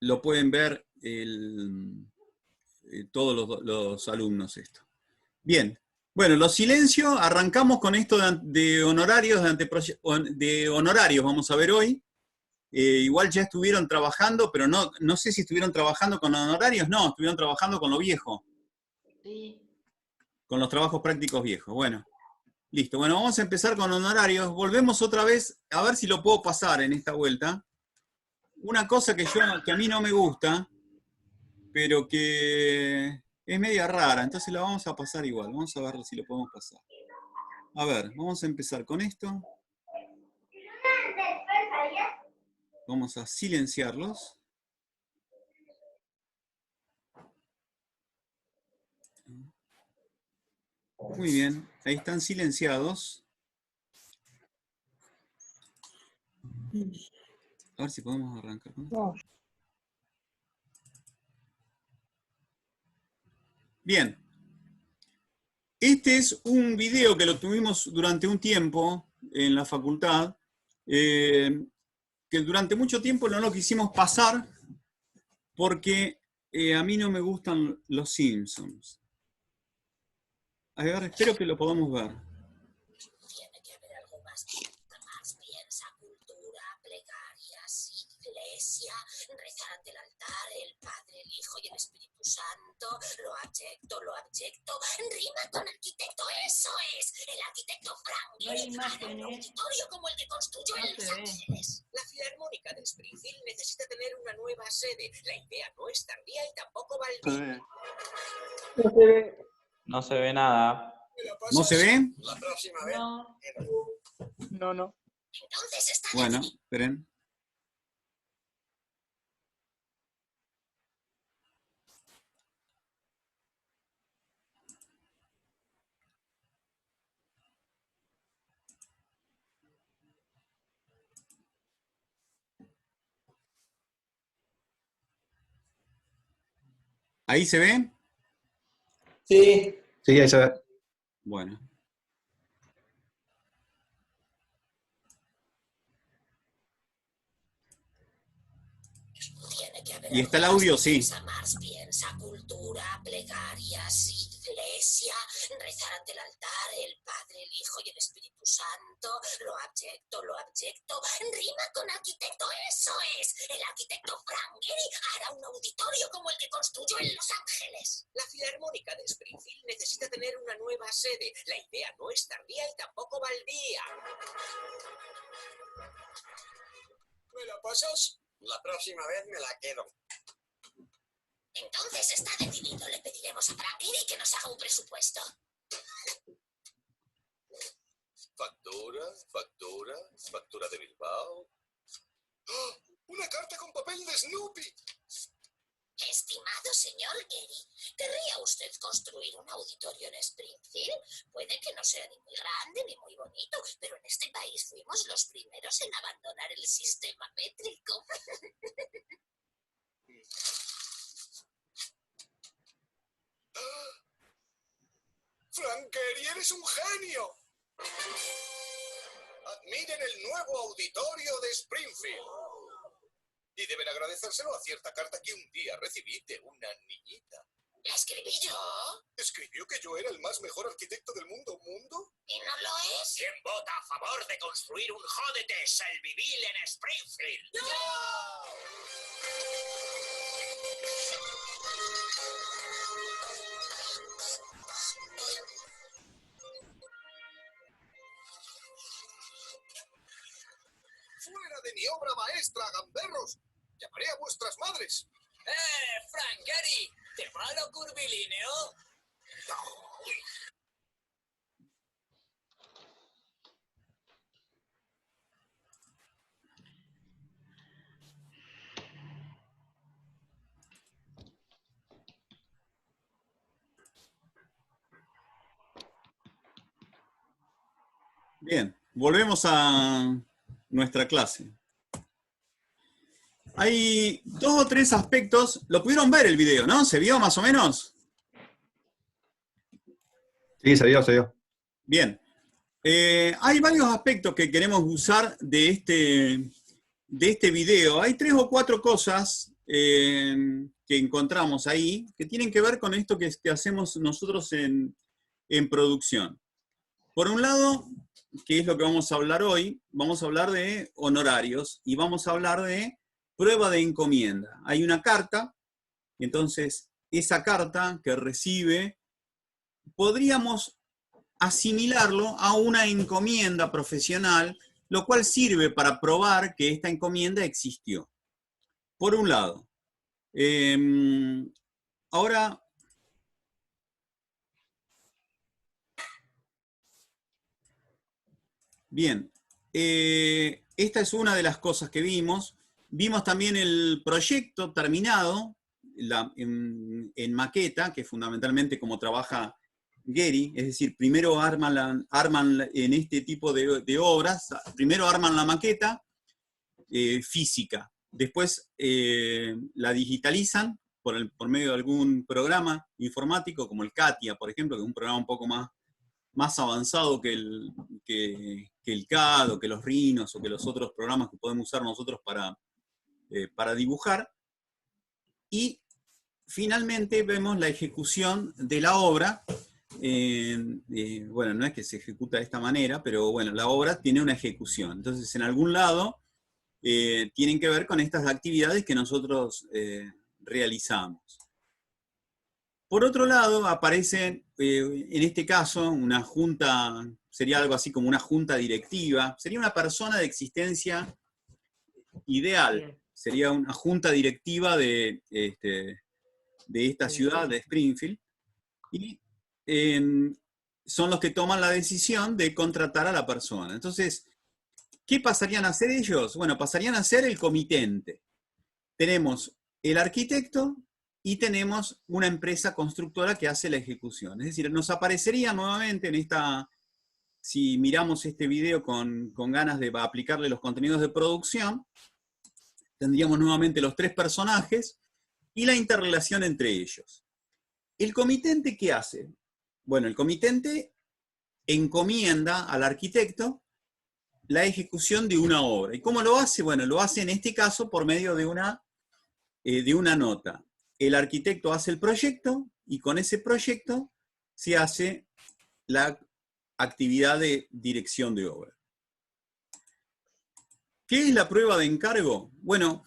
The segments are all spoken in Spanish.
lo pueden ver todos los alumnos esto. Bien, bueno, los silencios, arrancamos con esto de honorarios, de honorarios, vamos a ver hoy. Igual ya estuvieron trabajando, pero no sé si estuvieron trabajando con honorarios, no, estuvieron trabajando con lo viejo. Sí. Con los trabajos prácticos viejos, bueno. Listo, bueno, vamos a empezar con honorarios. Volvemos otra vez, a ver si lo puedo pasar en esta vuelta. Una cosa que a mí no me gusta, pero que es media rara, entonces la vamos a pasar igual. Vamos a ver si lo podemos pasar. A ver, vamos a empezar con esto. Vamos a silenciarlos. Muy bien, ahí están silenciados. A ver si podemos arrancar con esto. Bien. Este es un video que lo tuvimos durante un tiempo en la facultad, que durante mucho tiempo no lo quisimos pasar porque a mí no me gustan los Simpsons. A ver, espero que lo podamos ver. Tiene que haber algo más. Más piensa cultura, plegarias, iglesia, rezar ante el altar, el Padre, el Hijo y el Espíritu Santo, lo abyecto, rima con arquitecto, eso es, el arquitecto Frank No hay Gehry, imágenes. un auditorio como el que construyó No en Los se ve. Ángeles. La Filarmónica de Springfield necesita tener una nueva sede. La idea no es tardía y tampoco baldía. No se ve. No se ve nada. ¿No se ve? La próxima vez. No. No. Entonces está Bueno, decidido. esperen. ¿Ahí se ve? Sí. Sí, ahí se ve. Bueno. Tiene que haber Y está el algo más. audio, sí. Piensa más, piensa cultura, plegarias, iglesia, rezar ante el altar, el Padre, el Hijo y el Espíritu Santo, lo abyecto, rima con arquitecto, eso es, el arquitecto Frank Gehry hará un auditorio como el que construyó en Los Ángeles. La Filarmónica de Springfield necesita tener una nueva sede. La idea no es tardía y tampoco baldía. ¿Me la pasas? La próxima vez me la quedo. Entonces está decidido. Le pediremos a Frank Gehry que nos haga un presupuesto. Factura de Bilbao. ¡Oh! ¡Una carta con papel de Snoopy! Estimado señor Gehry, ¿querría usted construir un auditorio en Springfield? Puede que no sea ni muy grande ni muy bonito, pero en este país fuimos los primeros en abandonar el sistema métrico. ¡Frank Gehry, eres un genio! Admiren el nuevo auditorio de Springfield. Y deben agradecérselo a cierta carta que un día recibí de una niñita. ¿La escribí yo? ¿Escribió que yo era el más mejor arquitecto del mundo? ¿Y no lo es? ¿Quién vota a favor de construir un jódete Selbyville en Springfield? ¡Fuera de mi obra maestra, gamberros! ¡Llamaré a vuestras madres! Frank Gehry, ¿te va lo curvilíneo? Bien, volvemos a nuestra clase. Hay 2 o 3 aspectos. Lo pudieron ver el video, ¿no? ¿Se vio más o menos? Sí, se vio. Bien. Hay varios aspectos que queremos usar de este video. Hay 3 o 4 cosas que encontramos ahí, que tienen que ver con esto que hacemos nosotros en producción. Por un lado, que es lo que vamos a hablar hoy, vamos a hablar de honorarios y vamos a hablar de prueba de encomienda. Hay una carta, y entonces esa carta que recibe, podríamos asimilarlo a una encomienda profesional, lo cual sirve para probar que esta encomienda existió. Por un lado. Ahora, bien, esta es una de las cosas que vimos. Vimos también el proyecto terminado en maqueta, que es fundamentalmente como trabaja Gehry, es decir, primero arman en este tipo de obras, primero arman la maqueta física, después la digitalizan por medio de algún programa informático, como el CATIA, por ejemplo, que es un programa un poco más avanzado que el CAD, o que los Rhinos, o que los otros programas que podemos usar nosotros para dibujar. Y finalmente vemos la ejecución de la obra. Bueno, no es que se ejecuta de esta manera, pero bueno, la obra tiene una ejecución. Entonces, en algún lado tienen que ver con estas actividades que nosotros realizamos. Por otro lado, aparece, en este caso, una junta, sería algo así como una junta directiva, sería una persona de existencia ideal, sería una junta directiva de esta ciudad, de Springfield, y son los que toman la decisión de contratar a la persona. Entonces, ¿qué pasarían a ser ellos? Bueno, pasarían a ser el comitente. Tenemos el arquitecto y tenemos una empresa constructora que hace la ejecución. Es decir, nos aparecería nuevamente en esta, si miramos este video con ganas de aplicarle los contenidos de producción, tendríamos nuevamente los tres personajes y la interrelación entre ellos. ¿El comitente qué hace? Bueno, el comitente encomienda al arquitecto la ejecución de una obra. ¿Y cómo lo hace? Bueno, lo hace en este caso por medio de una nota. El arquitecto hace el proyecto y con ese proyecto se hace la actividad de dirección de obra. ¿Qué es la prueba de encargo? Bueno,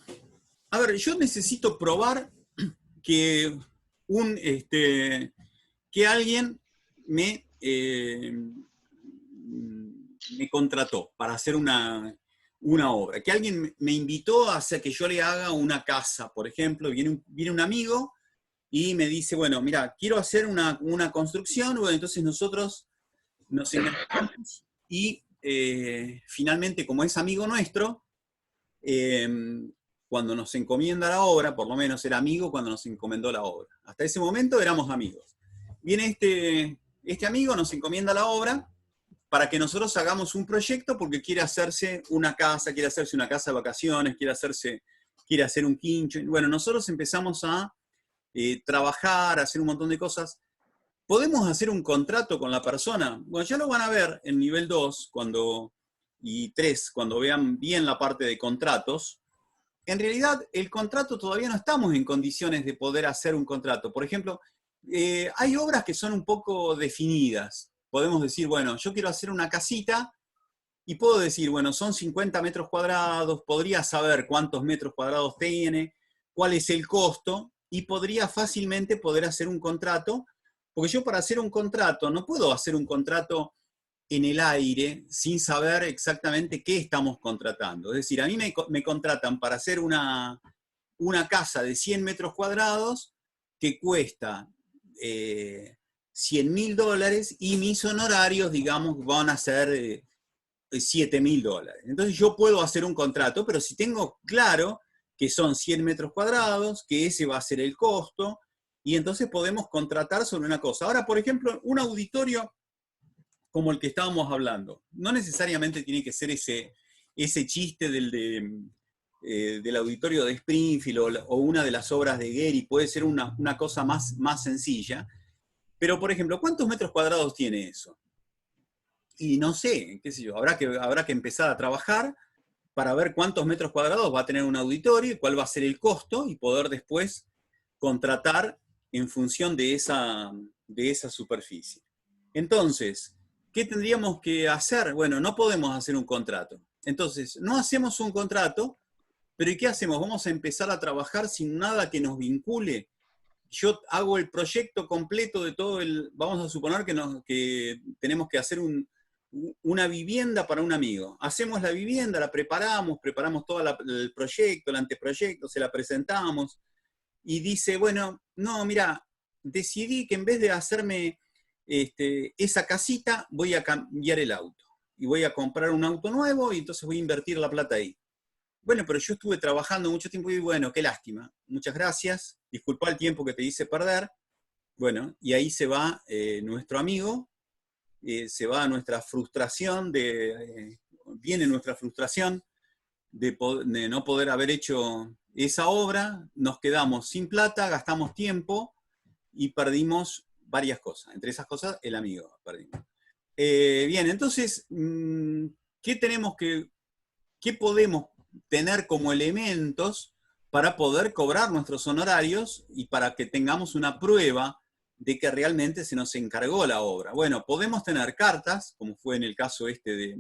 a ver, yo necesito probar que alguien me contrató para hacer una obra, que alguien me invitó a hacer que yo le haga una casa, por ejemplo, viene un amigo y me dice, bueno, mira, quiero hacer una construcción, bueno, entonces nosotros nos encargamos y finalmente, como es amigo nuestro, cuando nos encomienda la obra, por lo menos era amigo cuando nos encomendó la obra. Hasta ese momento éramos amigos. Viene este amigo, nos encomienda la obra para que nosotros hagamos un proyecto porque quiere hacerse una casa de vacaciones, quiere hacer un quincho. Bueno, nosotros empezamos a trabajar, a hacer un montón de cosas. ¿Podemos hacer un contrato con la persona? Bueno, ya lo van a ver en nivel 2 y 3, cuando vean bien la parte de contratos. En realidad, el contrato todavía no estamos en condiciones de poder hacer un contrato. Por ejemplo, hay obras que son un poco definidas. Podemos decir, bueno, yo quiero hacer una casita y puedo decir, bueno, son 50 metros cuadrados, podría saber cuántos metros cuadrados tiene, cuál es el costo, y podría fácilmente poder hacer un contrato, porque yo para hacer un contrato no puedo hacer un contrato en el aire sin saber exactamente qué estamos contratando. Es decir, a mí me contratan para hacer una casa de 100 metros cuadrados que cuesta $100.000 y mis honorarios, digamos, van a ser $7.000. Entonces yo puedo hacer un contrato, pero si tengo claro que son 100 metros cuadrados, que ese va a ser el costo, y entonces podemos contratar sobre una cosa. Ahora, por ejemplo, un auditorio como el que estábamos hablando, no necesariamente tiene que ser ese chiste del auditorio de Springfield o una de las obras de Gehry, puede ser una cosa más sencilla. Pero, por ejemplo, ¿cuántos metros cuadrados tiene eso? Y no sé, qué sé yo, habrá que empezar a trabajar para ver cuántos metros cuadrados va a tener un auditorio y cuál va a ser el costo, y poder después contratar en función de esa superficie. Entonces, ¿qué tendríamos que hacer? Bueno, no podemos hacer un contrato. Entonces, no hacemos un contrato, pero ¿y qué hacemos? Vamos a empezar a trabajar sin nada que nos vincule. Yo hago el proyecto completo de todo vamos a suponer que tenemos que hacer una vivienda para un amigo. Hacemos la vivienda, la preparamos todo el proyecto, el anteproyecto, se la presentamos, y dice, bueno, no, mira, decidí que en vez de hacerme esa casita, voy a cambiar el auto. Y voy a comprar un auto nuevo, y entonces voy a invertir la plata ahí. Bueno, pero yo estuve trabajando mucho tiempo y bueno, qué lástima. Muchas gracias, disculpa el tiempo que te hice perder. Bueno, y ahí se va nuestro amigo, se va nuestra frustración, viene nuestra frustración de no poder haber hecho esa obra, nos quedamos sin plata, gastamos tiempo y perdimos varias cosas. Entre esas cosas, el amigo perdimos. Bien, entonces, ¿qué podemos tener como elementos para poder cobrar nuestros honorarios y para que tengamos una prueba de que realmente se nos encargó la obra? Bueno, podemos tener cartas, como fue en el caso de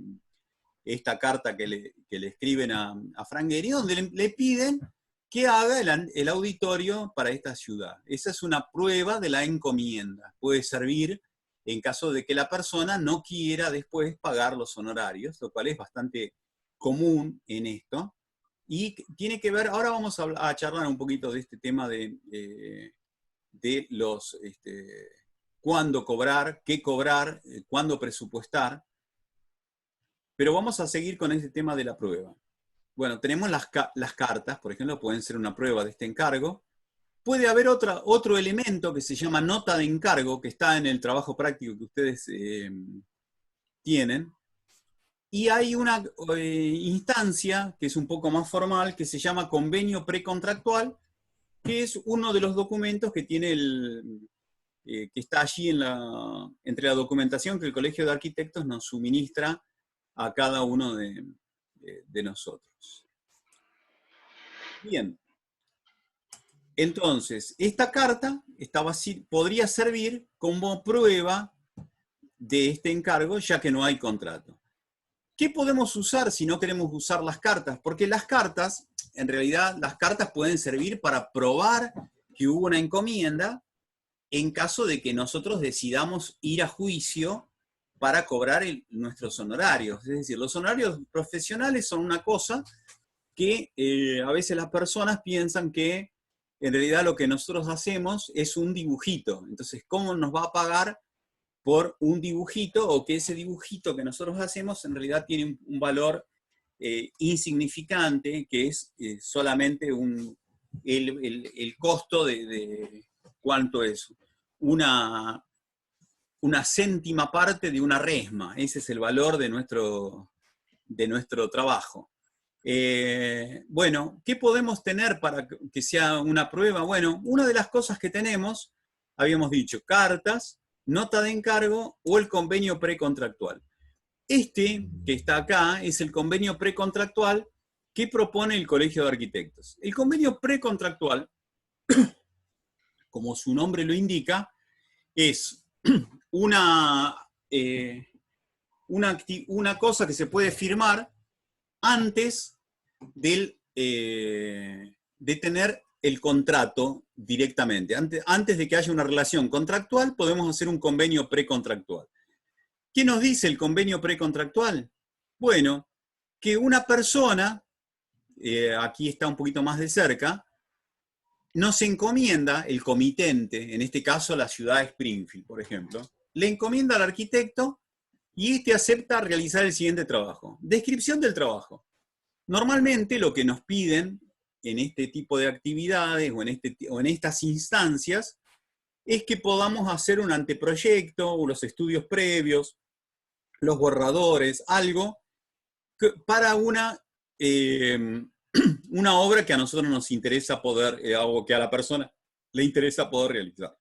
esta carta que le escriben a Frank Gehry, donde le piden que haga el auditorio para esta ciudad. Esa es una prueba de la encomienda. Puede servir en caso de que la persona no quiera después pagar los honorarios, lo cual es bastante común en esto. Y tiene que ver, ahora vamos a charlar un poquito de este tema de los cuándo cobrar, qué cobrar, cuándo presupuestar. Pero vamos a seguir con este tema de la prueba. Bueno, tenemos las cartas, por ejemplo, pueden ser una prueba de este encargo. Puede haber otro elemento que se llama nota de encargo, que está en el trabajo práctico que ustedes tienen. Y hay una instancia que es un poco más formal, que se llama convenio precontractual, que es uno de los documentos que tiene que está allí entre la documentación que el Colegio de Arquitectos nos suministra a cada uno de nosotros. Bien. Entonces, esta carta podría servir como prueba de este encargo, ya que no hay contrato. ¿Qué podemos usar si no queremos usar las cartas? Porque las cartas, en realidad, las cartas pueden servir para probar que hubo una encomienda en caso de que nosotros decidamos ir a juicio para cobrar nuestros honorarios. Es decir, los honorarios profesionales son una cosa que a veces las personas piensan que en realidad lo que nosotros hacemos es un dibujito. Entonces, ¿cómo nos va a pagar por un dibujito, o que ese dibujito que nosotros hacemos en realidad tiene un valor insignificante, que es solamente el costo de ¿cuánto es? Una céntima parte de una resma. Ese es el valor de nuestro trabajo. Bueno, ¿qué podemos tener para que sea una prueba? Bueno, una de las cosas que tenemos, habíamos dicho, cartas, nota de encargo o el convenio precontractual. Este que está acá es el convenio precontractual que propone el Colegio de Arquitectos. El convenio precontractual, como su nombre lo indica, es una cosa que se puede firmar antes de tener el contrato directamente. Antes de que haya una relación contractual, podemos hacer un convenio precontractual. ¿Qué nos dice el convenio precontractual? Bueno, que una persona, aquí está un poquito más de cerca, nos encomienda, el comitente, en este caso la ciudad de Springfield, por ejemplo, le encomienda al arquitecto y este acepta realizar el siguiente trabajo. Descripción del trabajo. Normalmente lo que nos piden en este tipo de actividades o en estas instancias es que podamos hacer un anteproyecto o los estudios previos, los borradores, algo para una obra que a nosotros nos interesa poder, o que a la persona le interesa poder realizar.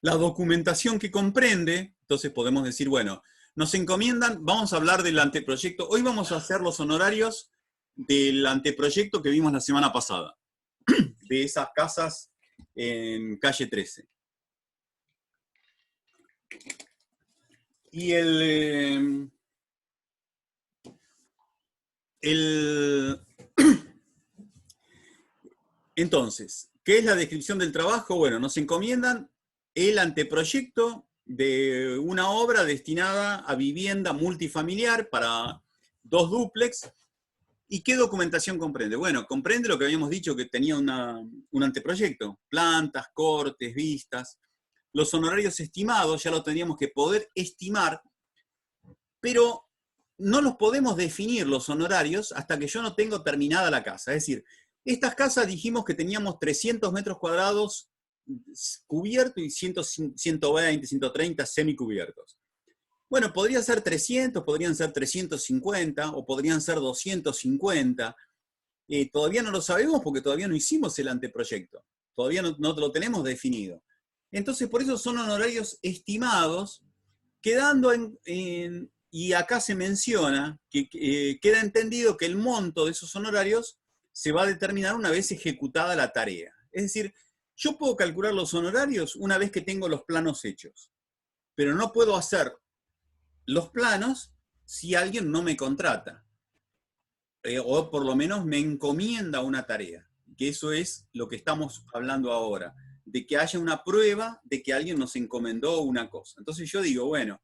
La documentación que comprende, entonces podemos decir, bueno, Nos encomiendan, vamos a hablar del anteproyecto. Hoy vamos a hacer los honorarios del anteproyecto que vimos la semana pasada, de esas casas en calle 13. Y entonces, ¿qué es la descripción del trabajo? Bueno, nos encomiendan el anteproyecto de una obra destinada a vivienda multifamiliar para 2 dúplex. ¿Y qué documentación comprende? Bueno, comprende lo que habíamos dicho, que tenía un anteproyecto, plantas, cortes, vistas. Los honorarios estimados ya lo teníamos que poder estimar, pero no los podemos definir los honorarios hasta que yo no tengo terminada la casa. Es decir, estas casas dijimos que teníamos 300 metros cuadrados cubiertos y 120, 130 semicubiertos. Bueno, podría ser 300, podrían ser 350 o podrían ser 250. Todavía no lo sabemos porque todavía no hicimos el anteproyecto. Todavía no lo tenemos definido. Entonces, por eso son honorarios estimados, quedando y acá se menciona que queda entendido que el monto de esos honorarios se va a determinar una vez ejecutada la tarea. Es decir, yo puedo calcular los honorarios una vez que tengo los planos hechos, pero no puedo hacer los planos si alguien no me contrata, o por lo menos me encomienda una tarea, que eso es lo que estamos hablando ahora, de que haya una prueba de que alguien nos encomendó una cosa. Entonces yo digo, bueno,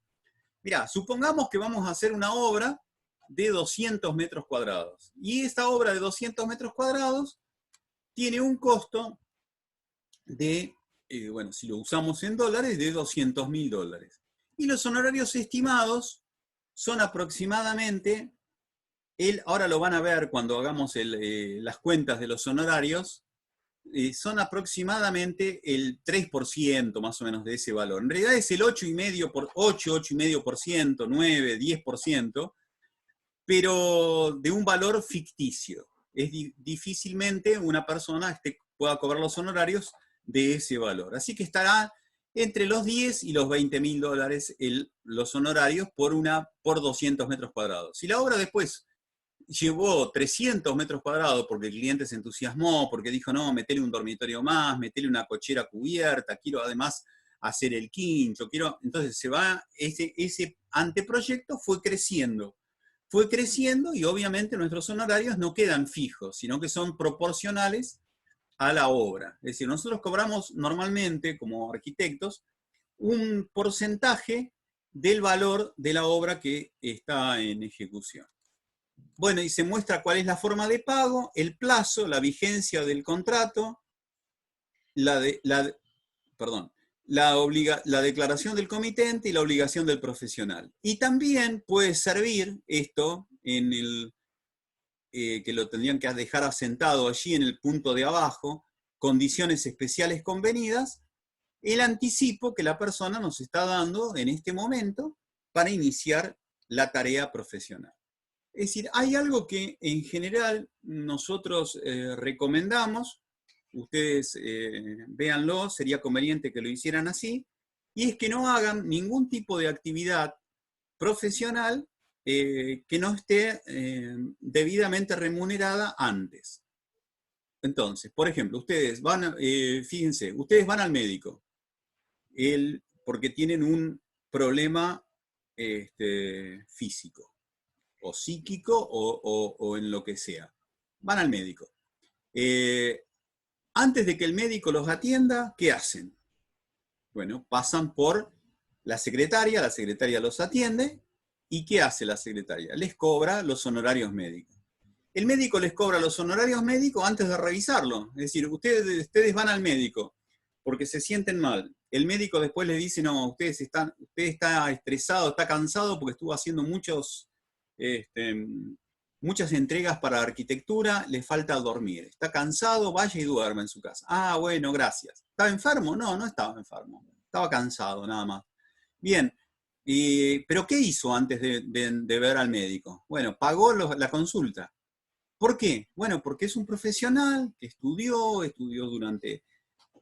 mirá, supongamos que vamos a hacer una obra de 200 metros cuadrados, y esta obra de 200 metros cuadrados tiene un costo de, bueno, si lo usamos en dólares, de $200.000. Y los honorarios estimados son aproximadamente, ahora lo van a ver cuando hagamos las cuentas de los honorarios, son aproximadamente el 3% más o menos de ese valor. En realidad es el 8,5%, 9, 10%, pero de un valor ficticio. Es difícilmente una persona pueda cobrar los honorarios de ese valor. Así que estará entre los 10 y los $20.000 los honorarios por 200 metros cuadrados. Si la obra después llevó 300 metros cuadrados porque el cliente se entusiasmó, porque dijo, no, metele un dormitorio más, metele una cochera cubierta, quiero además hacer el quincho, entonces se va, ese anteproyecto fue creciendo y obviamente nuestros honorarios no quedan fijos, sino que son proporcionales a la obra. Es decir, nosotros cobramos normalmente, como arquitectos, un porcentaje del valor de la obra que está en ejecución. Bueno, y se muestra cuál es la forma de pago, el plazo, la vigencia del contrato, la declaración del comitente y la obligación del profesional. Y también puede servir esto en que lo tendrían que dejar asentado allí en el punto de abajo, condiciones especiales convenidas, el anticipo que la persona nos está dando en este momento para iniciar la tarea profesional. Es decir, hay algo que en general nosotros recomendamos, ustedes véanlo, sería conveniente que lo hicieran así, y es que no hagan ningún tipo de actividad profesional que no esté debidamente remunerada antes. Entonces, por ejemplo, ustedes van, fíjense, ustedes van al médico porque tienen un problema físico, o psíquico, o en lo que sea. Van al médico. Antes de que el médico los atienda, ¿qué hacen? Bueno, pasan por la secretaria los atiende, ¿y qué hace la secretaria? Les cobra los honorarios médicos. El médico les cobra los honorarios médicos antes de revisarlo. Es decir, ustedes van al médico porque se sienten mal. El médico después les dice, no, usted está estresado, está cansado porque estuvo haciendo muchas entregas para arquitectura, le falta dormir. Está cansado, vaya y duerma en su casa. Ah, bueno, gracias. ¿Estaba enfermo? No, no estaba enfermo. Estaba cansado, nada más. Bien, ¿pero qué hizo antes de ver al médico? Bueno, pagó la consulta. ¿Por qué? Bueno, porque es un profesional que estudió durante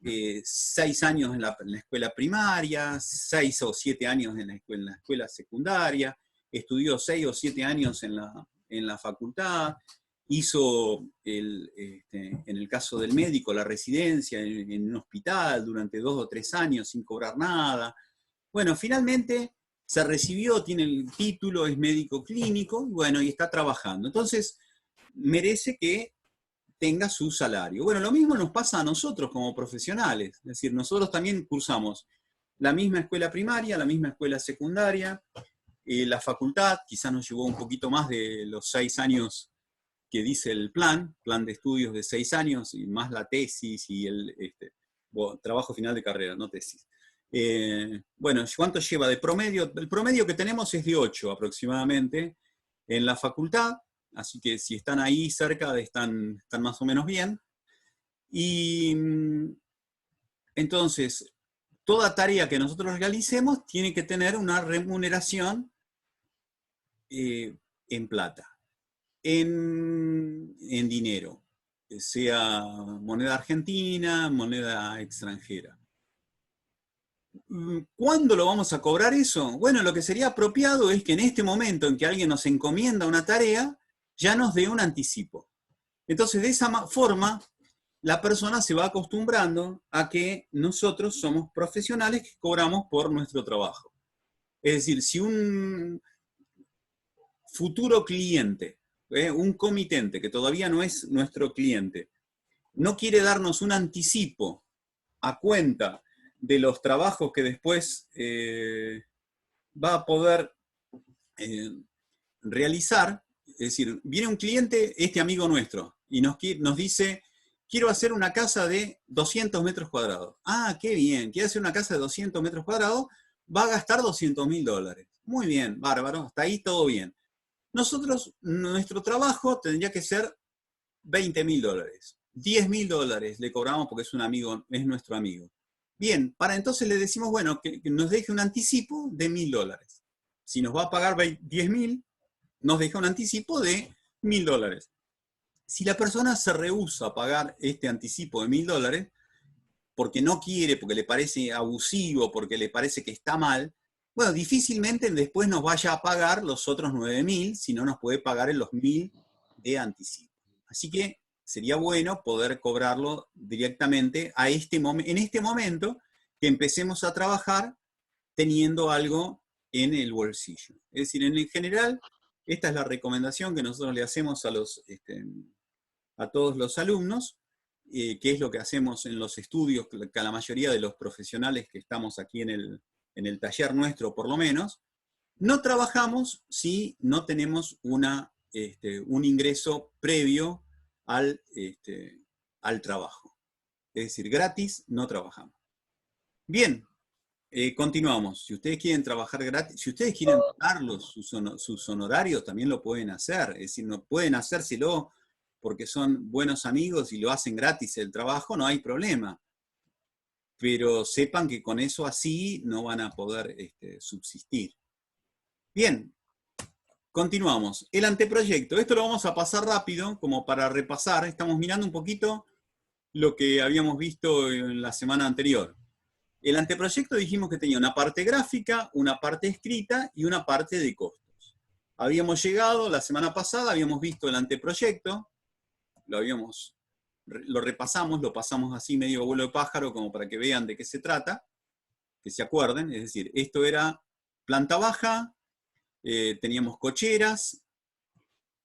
6 años en la escuela primaria, 6 o 7 años en la escuela secundaria, estudió 6 o 7 años en la facultad, hizo, en el caso del médico, la residencia en un hospital durante 2 o 3 años sin cobrar nada. Bueno, finalmente se recibió, tiene el título, es médico clínico, bueno, y está trabajando. Entonces, merece que tenga su salario. Bueno, lo mismo nos pasa a nosotros como profesionales. Es decir, nosotros también cursamos la misma escuela primaria, la misma escuela secundaria, la facultad, quizás nos llevó un poquito más de los 6 años que dice el plan de estudios de 6 años, y más la tesis y el trabajo final de carrera, no tesis. Bueno, ¿cuánto lleva de promedio? El promedio que tenemos es de 8 aproximadamente en la facultad, así que si están ahí cerca están más o menos bien. Y entonces, toda tarea que nosotros realicemos tiene que tener una remuneración en plata, en dinero, sea moneda argentina, moneda extranjera. ¿Cuándo lo vamos a cobrar eso? Bueno, lo que sería apropiado es que en este momento en que alguien nos encomienda una tarea, ya nos dé un anticipo. Entonces, de esa forma, la persona se va acostumbrando a que nosotros somos profesionales que cobramos por nuestro trabajo. Es decir, si un futuro cliente, un comitente que todavía no es nuestro cliente, no quiere darnos un anticipo a cuenta de los trabajos que después va a poder realizar, es decir, viene un cliente, este amigo nuestro, y nos dice, quiero hacer una casa de 200 metros cuadrados. Ah, qué bien, quiere hacer una casa de 200 metros cuadrados, va a gastar $200.000. Muy bien, bárbaro, hasta ahí todo bien. Nosotros, nuestro trabajo tendría que ser $20.000. $10.000 le cobramos porque es un amigo, es nuestro amigo. Bien, para entonces le decimos, bueno, que nos deje un anticipo de $1.000. Si nos va a pagar 10.000, nos deja un anticipo de $1.000. Si la persona se rehúsa a pagar este anticipo de $1.000, porque no quiere, porque le parece abusivo, porque le parece que está mal, bueno, difícilmente después nos vaya a pagar los otros 9.000, si no nos puede pagar en los 1.000 de anticipo. Así que sería bueno poder cobrarlo directamente en este momento que empecemos a trabajar teniendo algo en el bolsillo. Es decir, en general, esta es la recomendación que nosotros le hacemos a todos los alumnos, que es lo que hacemos en los estudios, que a la mayoría de los profesionales que estamos aquí en el taller nuestro, por lo menos. No trabajamos si no tenemos un ingreso previo al trabajo. Es decir, gratis no trabajamos. Bien, continuamos. Si ustedes quieren trabajar gratis, si ustedes quieren pagar sus honorarios, también lo pueden hacer. Es decir, no pueden hacérselo porque son buenos amigos y lo hacen gratis el trabajo, no hay problema. Pero sepan que con eso así no van a poder subsistir. Bien, continuamos. El anteproyecto. Esto lo vamos a pasar rápido, como para repasar. Estamos mirando un poquito lo que habíamos visto en la semana anterior. El anteproyecto dijimos que tenía una parte gráfica, una parte escrita y una parte de costos. Habíamos llegado, la semana pasada habíamos visto el anteproyecto, lo repasamos, lo pasamos así medio vuelo de pájaro como para que vean de qué se trata, que se acuerden. Es decir, esto era planta baja, teníamos cocheras,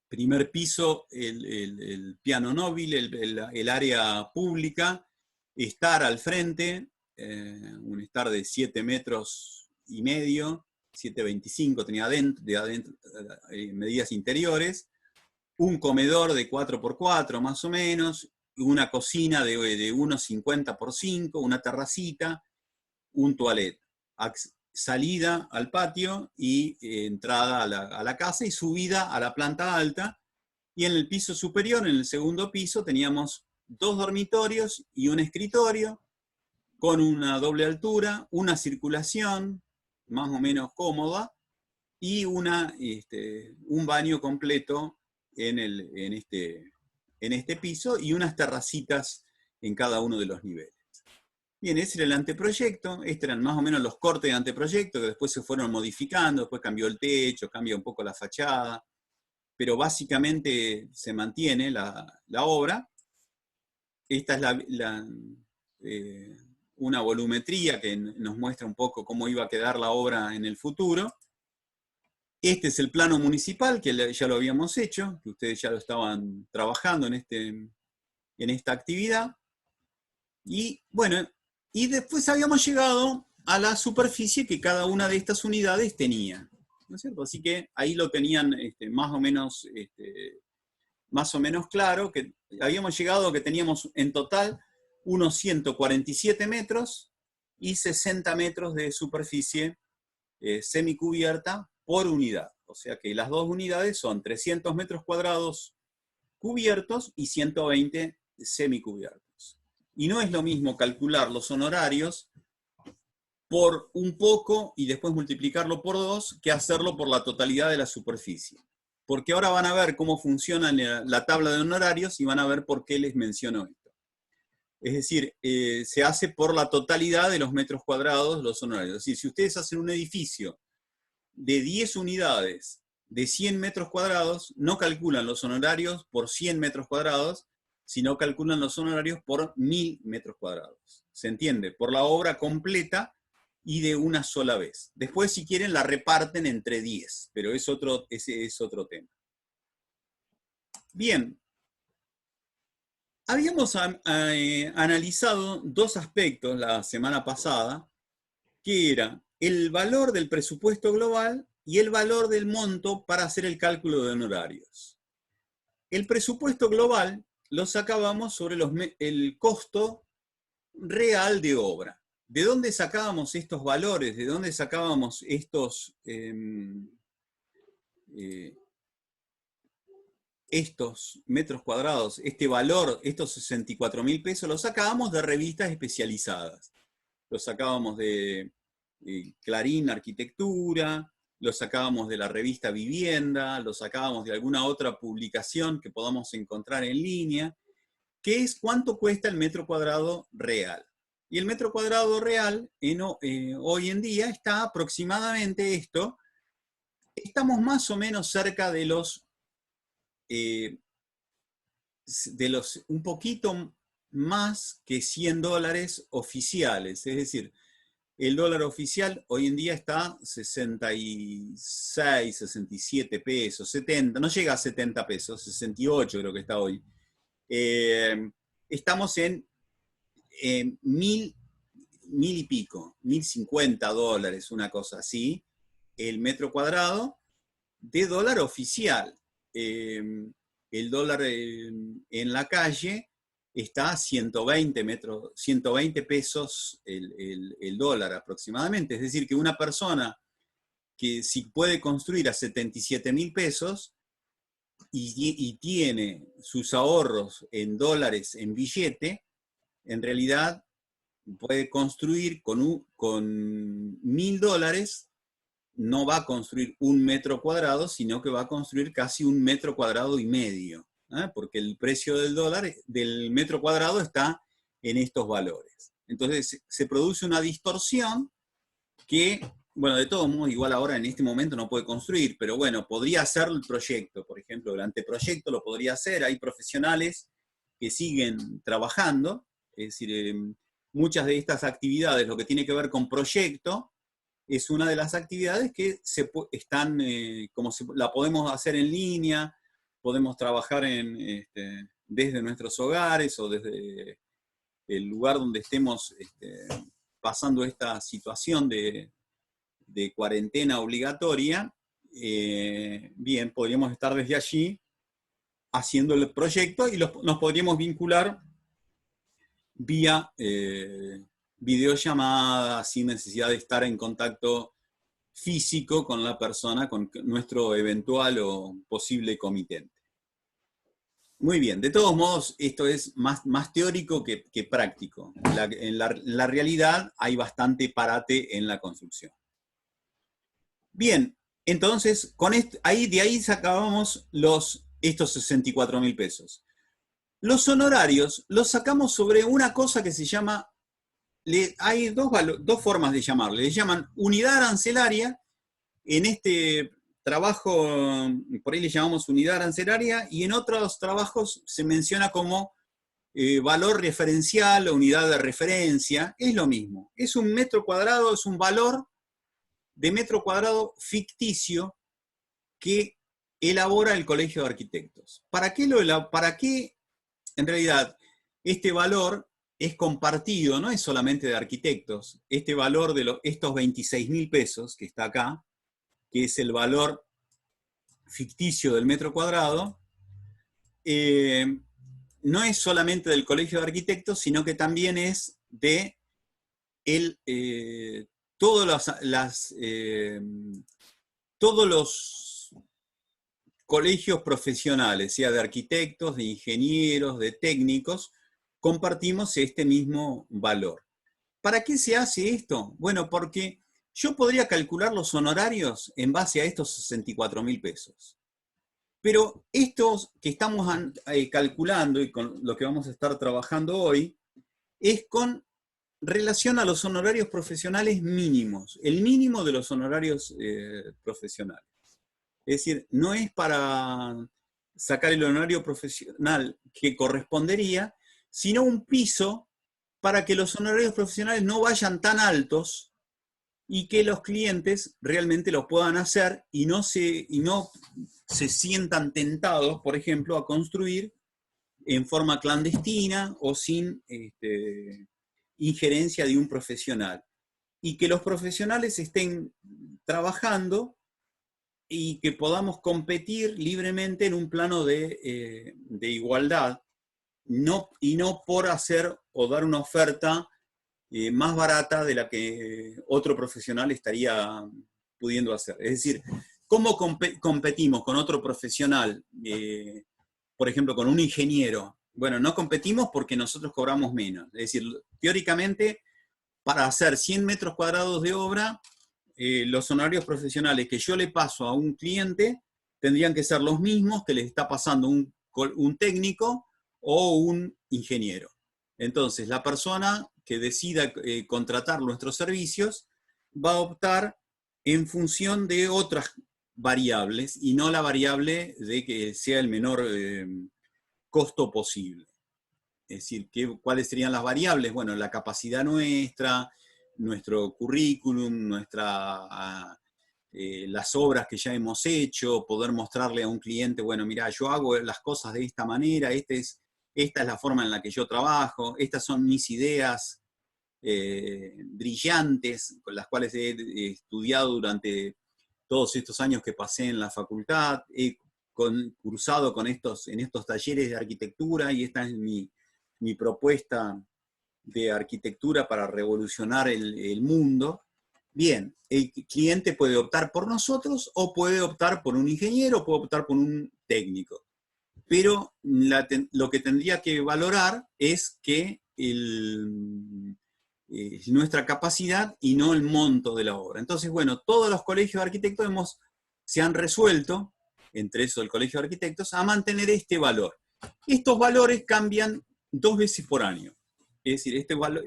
primer piso, el piano móvil, el área pública, estar al frente, un estar de 7,5 metros, 7,25 tenía adentro, medidas interiores, un comedor de 4x4 más o menos, una cocina de 1,50 por 5, una terracita, un toilet, salida al patio y entrada a la casa y subida a la planta alta. Y en el piso superior, en el segundo piso, teníamos 2 dormitorios y un escritorio con una doble altura, una circulación más o menos cómoda y un baño completo en este piso y unas terracitas en cada uno de los niveles. Bien, ese era el anteproyecto, estos eran más o menos los cortes de anteproyecto, que después se fueron modificando, después cambió el techo, cambia un poco la fachada, pero básicamente se mantiene la obra. Esta es una volumetría que nos muestra un poco cómo iba a quedar la obra en el futuro. Este es el plano municipal, que ya lo habíamos hecho, que ustedes ya lo estaban trabajando en esta actividad. Y bueno, y después habíamos llegado a la superficie que cada una de estas unidades tenía, ¿no es cierto? Así que ahí lo tenían más o menos claro, que habíamos llegado a que teníamos en total unos 147 metros y 60 metros de superficie semicubierta por unidad. O sea que las dos unidades son 300 metros cuadrados cubiertos y 120 semicubiertos. Y no es lo mismo calcular los honorarios por un poco y después multiplicarlo por 2 que hacerlo por la totalidad de la superficie. Porque ahora van a ver cómo funciona la tabla de honorarios y van a ver por qué les menciono esto. Es decir, se hace por la totalidad de los metros cuadrados los honorarios. Es decir, si ustedes hacen un edificio de 10 unidades de 100 metros cuadrados, no calculan los honorarios por 100 metros cuadrados, sino calculan los honorarios por 1000 metros cuadrados. ¿Se entiende? Por la obra completa y de una sola vez. Después, si quieren, la reparten entre 10, pero ese es otro tema. Bien. Habíamos analizado dos aspectos la semana pasada, que era el valor del presupuesto global y el valor del monto para hacer el cálculo de honorarios. El presupuesto global lo sacábamos sobre el costo real de obra. ¿De dónde sacábamos estos valores? ¿De dónde sacábamos estos metros cuadrados, este valor, estos 64.000 pesos? Los sacábamos de revistas especializadas. Los sacábamos de Clarín Arquitectura, los sacábamos de la revista Vivienda, los sacábamos de alguna otra publicación que podamos encontrar en línea, que es cuánto cuesta el metro cuadrado real. Y el metro cuadrado real hoy en día está aproximadamente estamos más o menos cerca de los un poquito más que $100 oficiales, es decir, el dólar oficial hoy en día está 66, 67 pesos, 70, no llega a 70 pesos, 68 creo que está hoy. Estamos en 1000 y pico, $1050, una cosa así, el metro cuadrado de dólar oficial. El dólar en la calle está a 120 pesos el dólar aproximadamente. Es decir, que una persona que si puede construir a 77.000 pesos y tiene sus ahorros en dólares en billete, en realidad puede construir con $1.000, no va a construir 1 metro cuadrado, sino que va a construir casi 1,5 metros cuadrados, porque el precio del metro cuadrado está en estos valores. Entonces se produce una distorsión que, bueno, de todos modos, igual ahora en este momento no puede construir, pero bueno, podría hacer el proyecto, por ejemplo, el anteproyecto lo podría hacer, hay profesionales que siguen trabajando, es decir, muchas de estas actividades, lo que tiene que ver con proyecto, es una de las actividades que están, la podemos hacer en línea, podemos trabajar desde nuestros hogares o desde el lugar donde estemos pasando esta situación de cuarentena obligatoria. Bien, podríamos estar desde allí haciendo el proyecto y nos podríamos vincular vía videollamada, sin necesidad de estar en contacto físico con la persona, con nuestro eventual o posible comitente. Muy bien, de todos modos, esto es más teórico que práctico. En la realidad hay bastante parate en la construcción. Bien, entonces, de ahí sacábamos estos 64.000 pesos. Los honorarios los sacamos sobre una cosa que se llama hay dos formas de llamarle. Le llaman unidad arancelaria. En este trabajo, por ahí le llamamos unidad arancelaria, y en otros trabajos se menciona como valor referencial o unidad de referencia. Es lo mismo. Es un metro cuadrado, es un valor de metro cuadrado ficticio que elabora el Colegio de Arquitectos. ¿Para qué en realidad este valor es compartido? No es solamente de arquitectos. Este valor de estos 26.000 pesos que está acá, que es el valor ficticio del metro cuadrado, no es solamente del Colegio de Arquitectos, sino que también es de todos los colegios profesionales, sea de arquitectos, de ingenieros, de técnicos, compartimos este mismo valor. ¿Para qué se hace esto? Bueno, porque yo podría calcular los honorarios en base a estos 64.000 pesos. Pero estos que estamos calculando y con lo que vamos a estar trabajando hoy, es con relación a los honorarios profesionales mínimos, el mínimo de los honorarios profesionales. Es decir, no es para sacar el honorario profesional que correspondería, sino un piso para que los honorarios profesionales no vayan tan altos y que los clientes realmente lo puedan hacer y no se sientan tentados, por ejemplo, a construir en forma clandestina o sin injerencia de un profesional. Y que los profesionales estén trabajando y que podamos competir libremente en un plano de igualdad, y no por hacer o dar una oferta más barata de la que otro profesional estaría pudiendo hacer. Es decir, ¿cómo competimos con otro profesional? Por ejemplo, con un ingeniero. Bueno, no competimos porque nosotros cobramos menos. Es decir, teóricamente, para hacer 100 metros cuadrados de obra, los honorarios profesionales que yo le paso a un cliente tendrían que ser los mismos que le está pasando un técnico o un ingeniero. Entonces, la persona que decida contratar nuestros servicios va a optar en función de otras variables y no la variable de que sea el menor costo posible. Es decir, ¿cuáles serían las variables? Bueno, la capacidad nuestra, nuestro currículum, las obras que ya hemos hecho, poder mostrarle a un cliente, bueno, mira, yo hago las cosas de esta manera, esta es la forma en la que yo trabajo, estas son mis ideas brillantes, con las cuales he estudiado durante todos estos años que pasé en la facultad, he cursado en estos talleres de arquitectura, y esta es mi propuesta de arquitectura para revolucionar el mundo. Bien, el cliente puede optar por nosotros, o puede optar por un ingeniero, o puede optar por un técnico. Pero lo que tendría que valorar es que nuestra capacidad y no el monto de la obra. Entonces, bueno, todos los colegios de arquitectos se han resuelto, entre eso el Colegio de Arquitectos, a mantener este valor. Estos valores cambian 2 veces por año. Es decir, este valor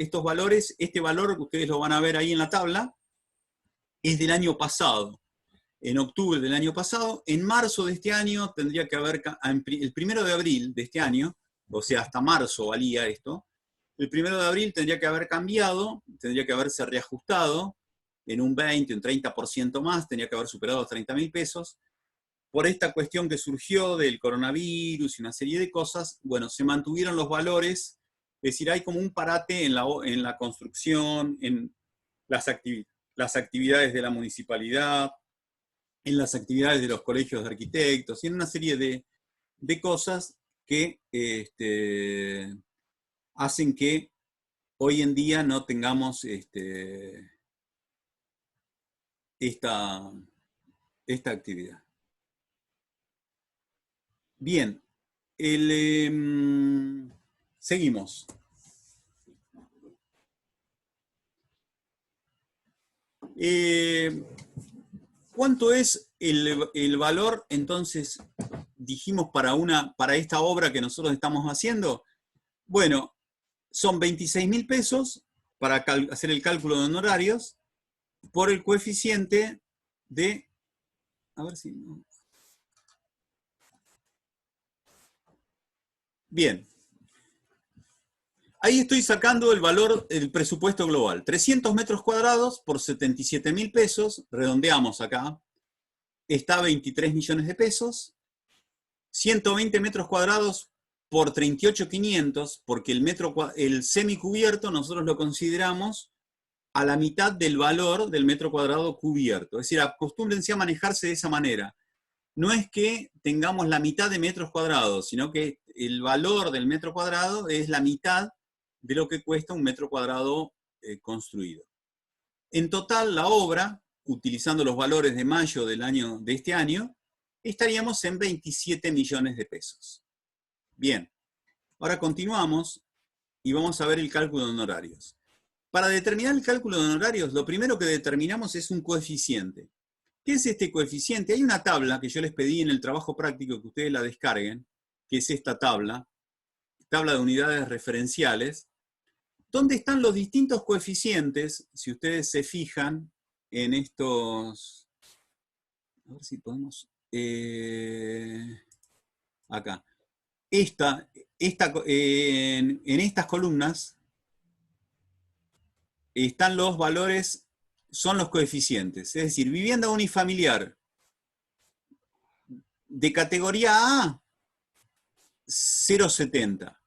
que ustedes lo van a ver ahí en la tabla, es del año pasado. En octubre del año pasado, en marzo de este año tendría que haber, el 1 de abril de este año, o sea, hasta marzo valía esto, el 1 de abril tendría que haber cambiado, tendría que haberse reajustado en un 20, un 30% más, tendría que haber superado los 30.000 pesos. Por esta cuestión que surgió del coronavirus y una serie de cosas, bueno, se mantuvieron los valores, es decir, hay como un parate en la construcción, en las actividades de la municipalidad, en las actividades de los colegios de arquitectos, y en una serie de cosas que hacen que hoy en día no tengamos esta actividad. Bien, seguimos. ¿Cuánto es el valor, entonces, dijimos, para esta obra que nosotros estamos haciendo? Bueno, son 26.000 pesos para hacer el cálculo de honorarios por el coeficiente de... A ver si... Bien. Ahí estoy sacando el valor del presupuesto global. 300 metros cuadrados por 77.000 pesos, redondeamos acá, está 23 millones de pesos. 120 metros cuadrados por 38.500, porque el semicubierto nosotros lo consideramos a la mitad del valor del metro cuadrado cubierto. Es decir, acostúmbrense a manejarse de esa manera. No es que tengamos la mitad de metros cuadrados, sino que el valor del metro cuadrado es la mitad de lo que cuesta un metro cuadrado construido. En total, la obra, utilizando los valores de mayo de este año, estaríamos en 27 millones de pesos. Bien, ahora continuamos y vamos a ver el cálculo de honorarios. Para determinar el cálculo de honorarios, lo primero que determinamos es un coeficiente. ¿Qué es este coeficiente? Hay una tabla que yo les pedí en el trabajo práctico que ustedes la descarguen, que es esta tabla de unidades referenciales, donde están los distintos coeficientes, si ustedes se fijan en estos... A ver si podemos... acá. En estas columnas están los valores, son los coeficientes. Es decir, vivienda unifamiliar de categoría A, 0,70.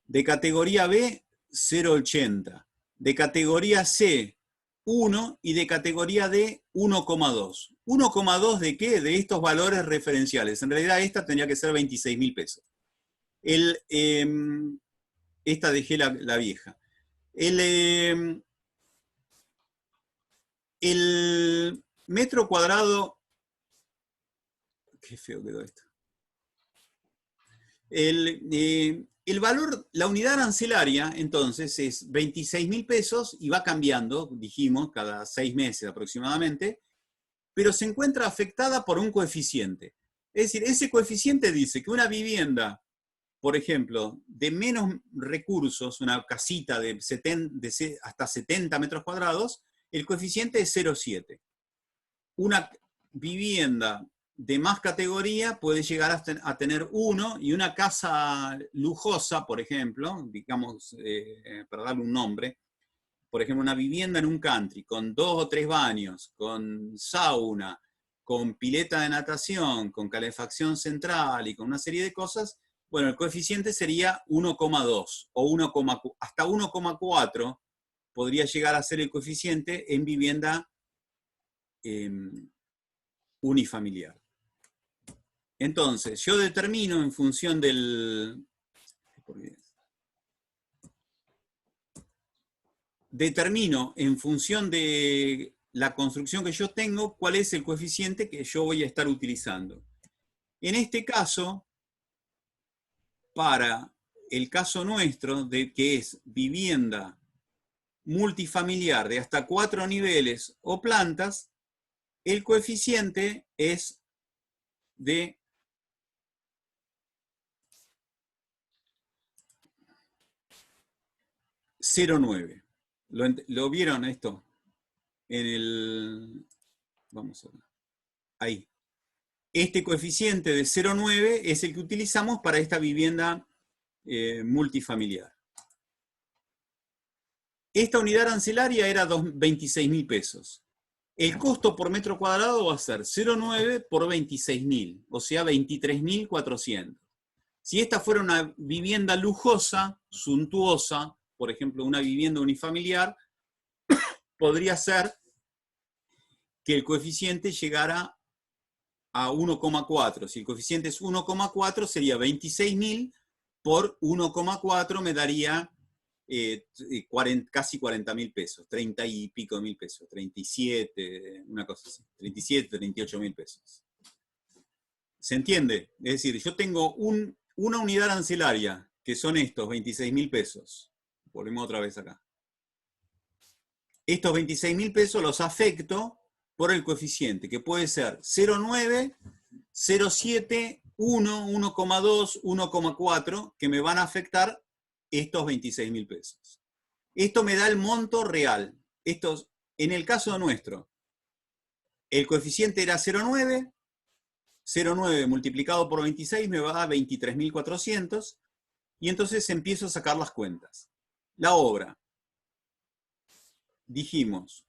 De categoría B, 0,80. De categoría C, 1. Y de categoría D, 1,2. ¿1,2 de qué? De estos valores referenciales. En realidad esta tendría que ser 26.000 pesos. Esta dejé la vieja. El metro cuadrado... Qué feo quedó esto. El valor, la unidad arancelaria, entonces, es 26.000 pesos y va cambiando, dijimos, cada 6 meses aproximadamente, pero se encuentra afectada por un coeficiente. Es decir, ese coeficiente dice que una vivienda, por ejemplo, de menos recursos, una casita de hasta 70 metros cuadrados, el coeficiente es 0,7. Una vivienda de más categoría puede llegar a tener 1, y una casa lujosa, por ejemplo, digamos, para darle un nombre, por ejemplo, una vivienda en un country con 2 o 3 baños, con sauna, con pileta de natación, con calefacción central y con una serie de cosas, bueno, el coeficiente sería 1,2 o hasta 1,4 podría llegar a ser el coeficiente en vivienda unifamiliar. Entonces, yo determino en función del... Determino en función de la construcción que yo tengo cuál es el coeficiente que yo voy a estar utilizando. En este caso, para el caso nuestro, que es vivienda multifamiliar de hasta 4 niveles o plantas, el coeficiente es de 0,9. ¿Lo vieron esto? En el... Vamos a ver. Ahí. Este coeficiente de 0,9 es el que utilizamos para esta vivienda multifamiliar. Esta unidad arancelaria era 26.000 pesos. El costo por metro cuadrado va a ser 0,9 por 26.000, o sea, 23.400. Si esta fuera una vivienda lujosa, suntuosa, por ejemplo, una vivienda unifamiliar, podría ser que el coeficiente llegara a 1,4. Si el coeficiente es 1,4, sería 26.000 por 1,4 me daría casi 40.000 pesos, 30 y pico mil pesos, 37, una cosa así, 37, 38.000 pesos. ¿Se entiende? Es decir, yo tengo una unidad arancelaria, que son estos 26.000 pesos. Volvemos otra vez acá. Estos 26.000 pesos los afecto por el coeficiente, que puede ser 0,9, 0,7, 1, 1,2, 1,4, que me van a afectar estos 26.000 pesos. Esto me da el monto real. Esto, en el caso nuestro, el coeficiente era 0,9, 0,9 multiplicado por 26 me va a 23.400, y entonces empiezo a sacar las cuentas. La obra, dijimos,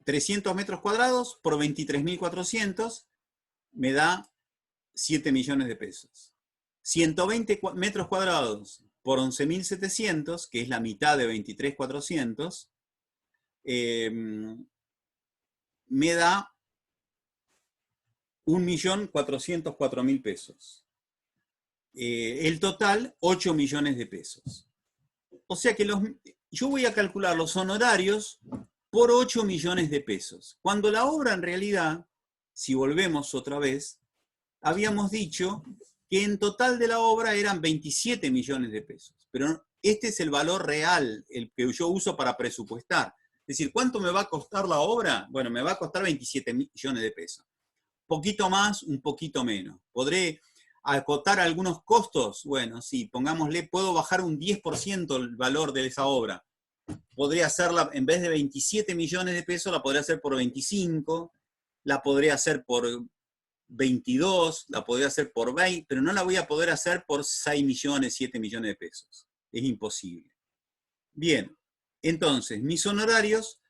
300 metros cuadrados por 23.400 me da 7 millones de pesos. 120 metros cuadrados por 11.700, que es la mitad de 23.400, me da 1.404.000 pesos. El total, 8 millones de pesos. O sea que yo voy a calcular los honorarios por 8 millones de pesos. Cuando la obra en realidad, si volvemos otra vez, habíamos dicho que en total de la obra eran 27 millones de pesos. Pero este es el valor real, el que yo uso para presupuestar. Es decir, ¿cuánto me va a costar la obra? Bueno, me va a costar 27 millones de pesos. Un poquito más, un poquito menos. ¿Podré acotar algunos costos? Bueno, sí, pongámosle, puedo bajar un 10% el valor de esa obra. Podría hacerla, en vez de 27 millones de pesos, la podría hacer por 25, la podría hacer por 22, la podría hacer por 20, pero no la voy a poder hacer por 6 millones, 7 millones de pesos. Es imposible. Bien, entonces, mis honorarios,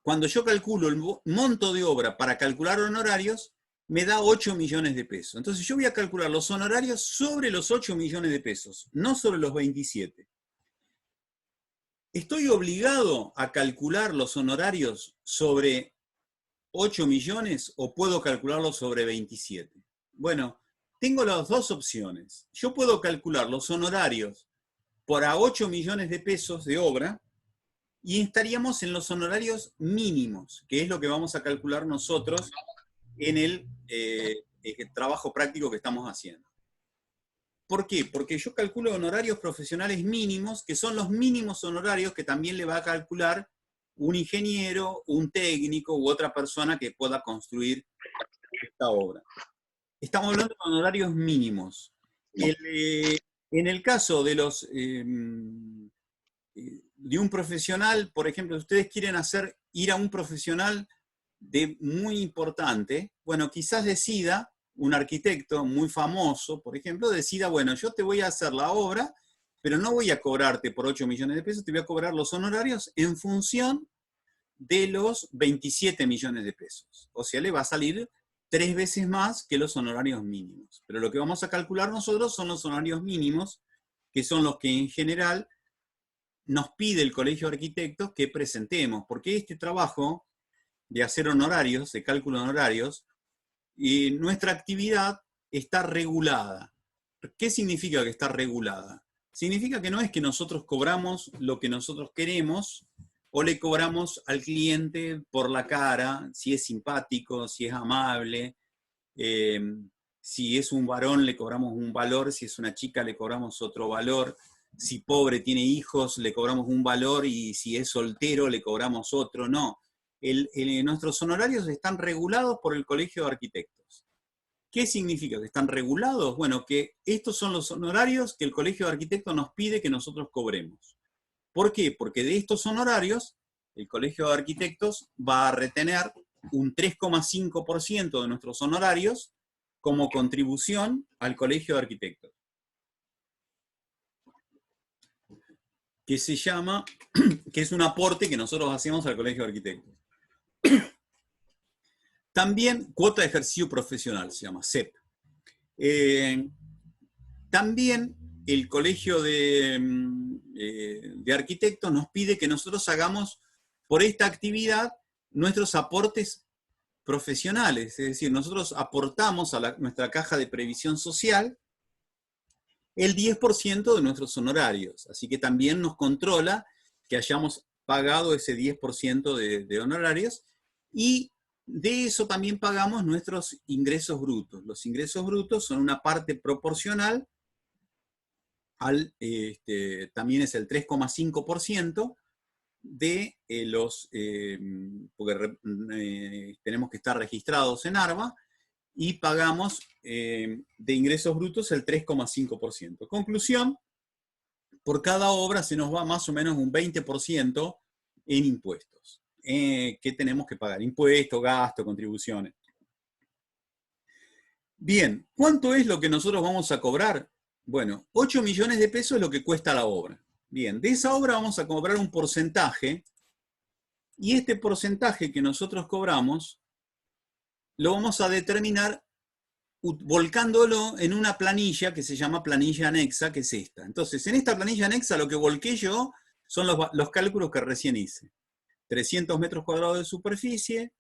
cuando yo calculo el monto de obra para calcular honorarios, me da 8 millones de pesos. Entonces yo voy a calcular los honorarios sobre los 8 millones de pesos, no sobre los 27. ¿Estoy obligado a calcular los honorarios sobre 8 millones o puedo calcularlos sobre 27? Bueno, tengo las dos opciones. Yo puedo calcular los honorarios por a 8 millones de pesos de obra y estaríamos en los honorarios mínimos, que es lo que vamos a calcular nosotros en el trabajo práctico que estamos haciendo. ¿Por qué? Porque yo calculo honorarios profesionales mínimos, que son los mínimos honorarios que también le va a calcular un ingeniero, un técnico u otra persona que pueda construir esta obra. Estamos hablando de honorarios mínimos. En el caso de de un profesional, por ejemplo, si ustedes quieren ir a un profesional muy importante, bueno, quizás decida, un arquitecto muy famoso, por ejemplo, decida, bueno, yo te voy a hacer la obra, pero no voy a cobrarte por 8 millones de pesos, te voy a cobrar los honorarios en función de los 27 millones de pesos. O sea, le va a salir 3 veces más que los honorarios mínimos. Pero lo que vamos a calcular nosotros son los honorarios mínimos, que son los que en general nos pide el Colegio de Arquitectos que presentemos, porque este trabajo de hacer honorarios, de cálculo de honorarios, y nuestra actividad está regulada. ¿Qué significa que está regulada? Significa que no es que nosotros cobramos lo que nosotros queremos o le cobramos al cliente por la cara, si es simpático, si es amable, si es un varón le cobramos un valor, si es una chica le cobramos otro valor, si pobre tiene hijos le cobramos un valor y si es soltero le cobramos otro, no. Nuestros honorarios están regulados por el Colegio de Arquitectos. ¿Qué significa que están regulados? Bueno, que estos son los honorarios que el Colegio de Arquitectos nos pide que nosotros cobremos. ¿Por qué? Porque de estos honorarios, el Colegio de Arquitectos va a retener un 3,5% de nuestros honorarios como contribución al Colegio de Arquitectos. Que se llama, que es un aporte que nosotros hacemos al Colegio de Arquitectos. También cuota de ejercicio profesional, se llama CEP. También el Colegio de Arquitectos nos pide que nosotros hagamos por esta actividad nuestros aportes profesionales, es decir, nosotros aportamos a nuestra caja de previsión social el 10% de nuestros honorarios, así que también nos controla que hayamos pagado ese 10% de honorarios, y de eso también pagamos nuestros ingresos brutos. Los ingresos brutos son una parte proporcional también es el 3,5% de los, porque tenemos que estar registrados en ARBA, y pagamos de ingresos brutos el 3,5%. Conclusión, por cada obra se nos va más o menos un 20% en impuestos, que tenemos que pagar. Impuestos, gastos, contribuciones. Bien, ¿cuánto es lo que nosotros vamos a cobrar? Bueno, 8 millones de pesos es lo que cuesta la obra. Bien, de esa obra vamos a cobrar un porcentaje, y este porcentaje que nosotros cobramos lo vamos a determinar volcándolo en una planilla que se llama planilla anexa, que es esta. Entonces, en esta planilla anexa lo que volqué yo son los cálculos que recién hice. 300 metros cuadrados de superficie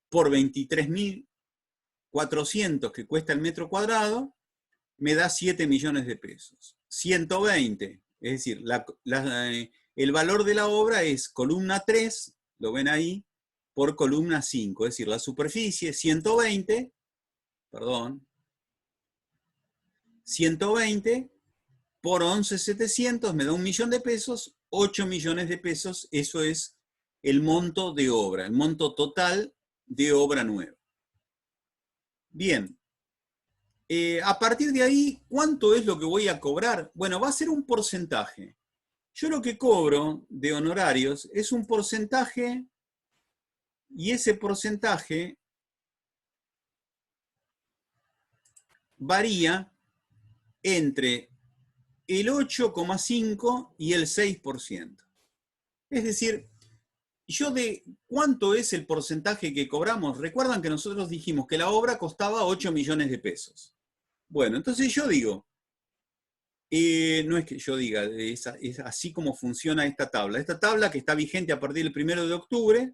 por 23.400 que cuesta el metro cuadrado, me da 7 millones de pesos. 120, es decir, el valor de la obra es columna 3, lo ven ahí, por columna 5, es decir, la superficie 120 por 11.700 me da 1 millón de pesos, 8 millones de pesos, eso es el monto de obra, el monto total de obra nueva. Bien, a partir de ahí, ¿cuánto es lo que voy a cobrar? Bueno, va a ser un porcentaje. Yo lo que cobro de honorarios es un porcentaje, y ese porcentaje varía entre el 8,5 y el 6%. Es decir, yo de cuánto es el porcentaje que cobramos, recuerdan que nosotros dijimos que la obra costaba 8 millones de pesos. Bueno, entonces yo digo, no es que yo diga, es así como funciona esta tabla. Esta tabla, que está vigente a partir del 1 de octubre,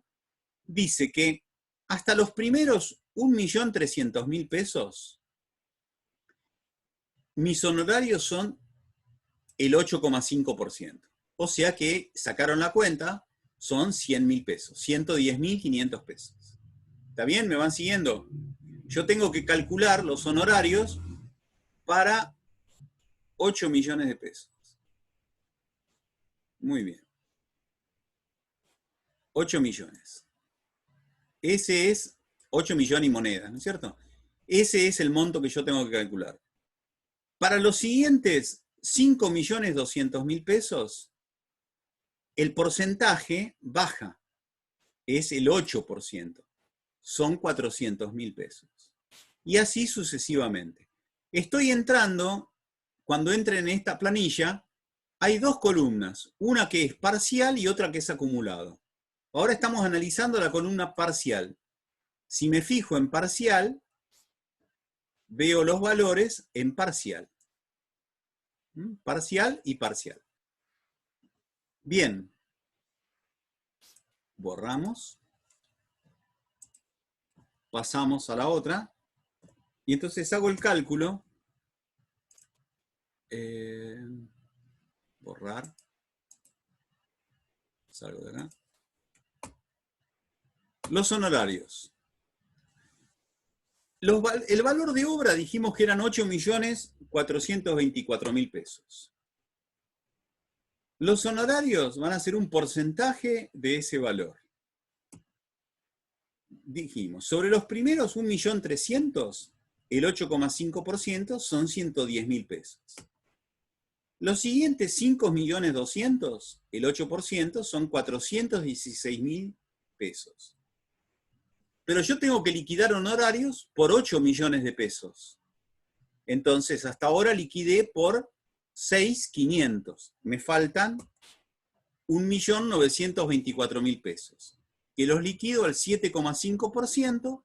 dice que hasta los primeros 1.300.000 pesos, mis honorarios son el 8,5%. O sea que sacaron la cuenta, son 100.000 pesos, 110.500 pesos. ¿Está bien? ¿Me van siguiendo? Yo tengo que calcular los honorarios para 8 millones de pesos. Muy bien. 8 millones. Ese es 8 millones y monedas, ¿no es cierto? Ese es el monto que yo tengo que calcular. Para los siguientes 5.200.000 pesos, el porcentaje baja, es el 8%, son 400.000 pesos. Y así sucesivamente. Estoy entrando, cuando entre en esta planilla, hay dos columnas, una que es parcial y otra que es acumulado. Ahora estamos analizando la columna parcial. Si me fijo en parcial, veo los valores en parcial. Parcial y parcial. Bien. Borramos. Pasamos a la otra. Y entonces hago el cálculo. Borrar. Salgo de acá. Los honorarios. El valor de obra dijimos que eran 8.424.000 pesos. Los honorarios van a ser un porcentaje de ese valor. Dijimos, sobre los primeros 1.300.000, el 8,5% son 110.000 pesos. Los siguientes 5.200.000, el 8% son 416.000 pesos. Pero yo tengo que liquidar honorarios por 8 millones de pesos. Entonces, hasta ahora liquidé por 6.500. Me faltan 1.924.000 pesos. Que los liquido al 7,5%,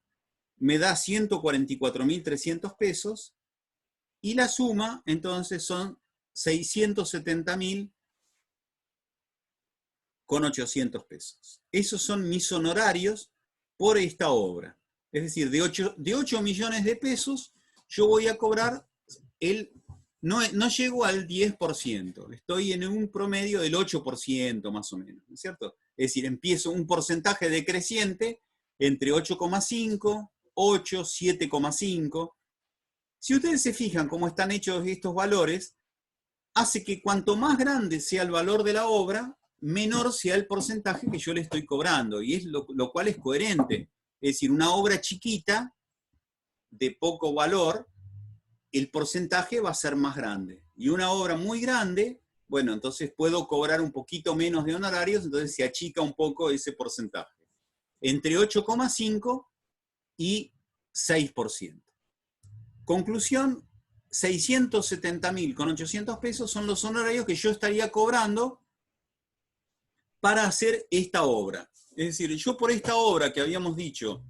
me da 144.300 pesos, y la suma, entonces, son 670.800 pesos. Esos son mis honorarios por esta obra. Es decir, de 8 millones de pesos, yo voy a cobrar no llego al 10%, estoy en un promedio del 8% más o menos, ¿no es cierto? Es decir, empiezo un porcentaje decreciente entre 8,5, 8, 7,5. Si ustedes se fijan cómo están hechos estos valores, hace que cuanto más grande sea el valor de la obra, menor sea el porcentaje que yo le estoy cobrando, y es lo cual es coherente. Es decir, una obra chiquita, de poco valor, el porcentaje va a ser más grande. Y una obra muy grande, bueno, entonces puedo cobrar un poquito menos de honorarios, entonces se achica un poco ese porcentaje. Entre 8,5 y 6%. Conclusión, 670.000 con 800 pesos son los honorarios que yo estaría cobrando para hacer esta obra. Es decir, yo por esta obra que habíamos dicho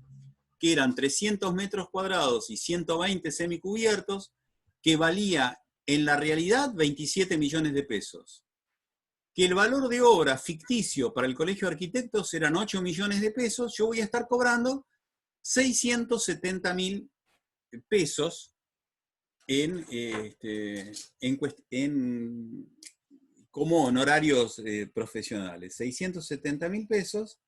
que eran 300 metros cuadrados y 120 semicubiertos, que valía en la realidad 27 millones de pesos. Que el valor de obra ficticio para el Colegio de Arquitectos eran 8 millones de pesos, yo voy a estar cobrando 670.000 pesos como honorarios profesionales. 670.000 pesos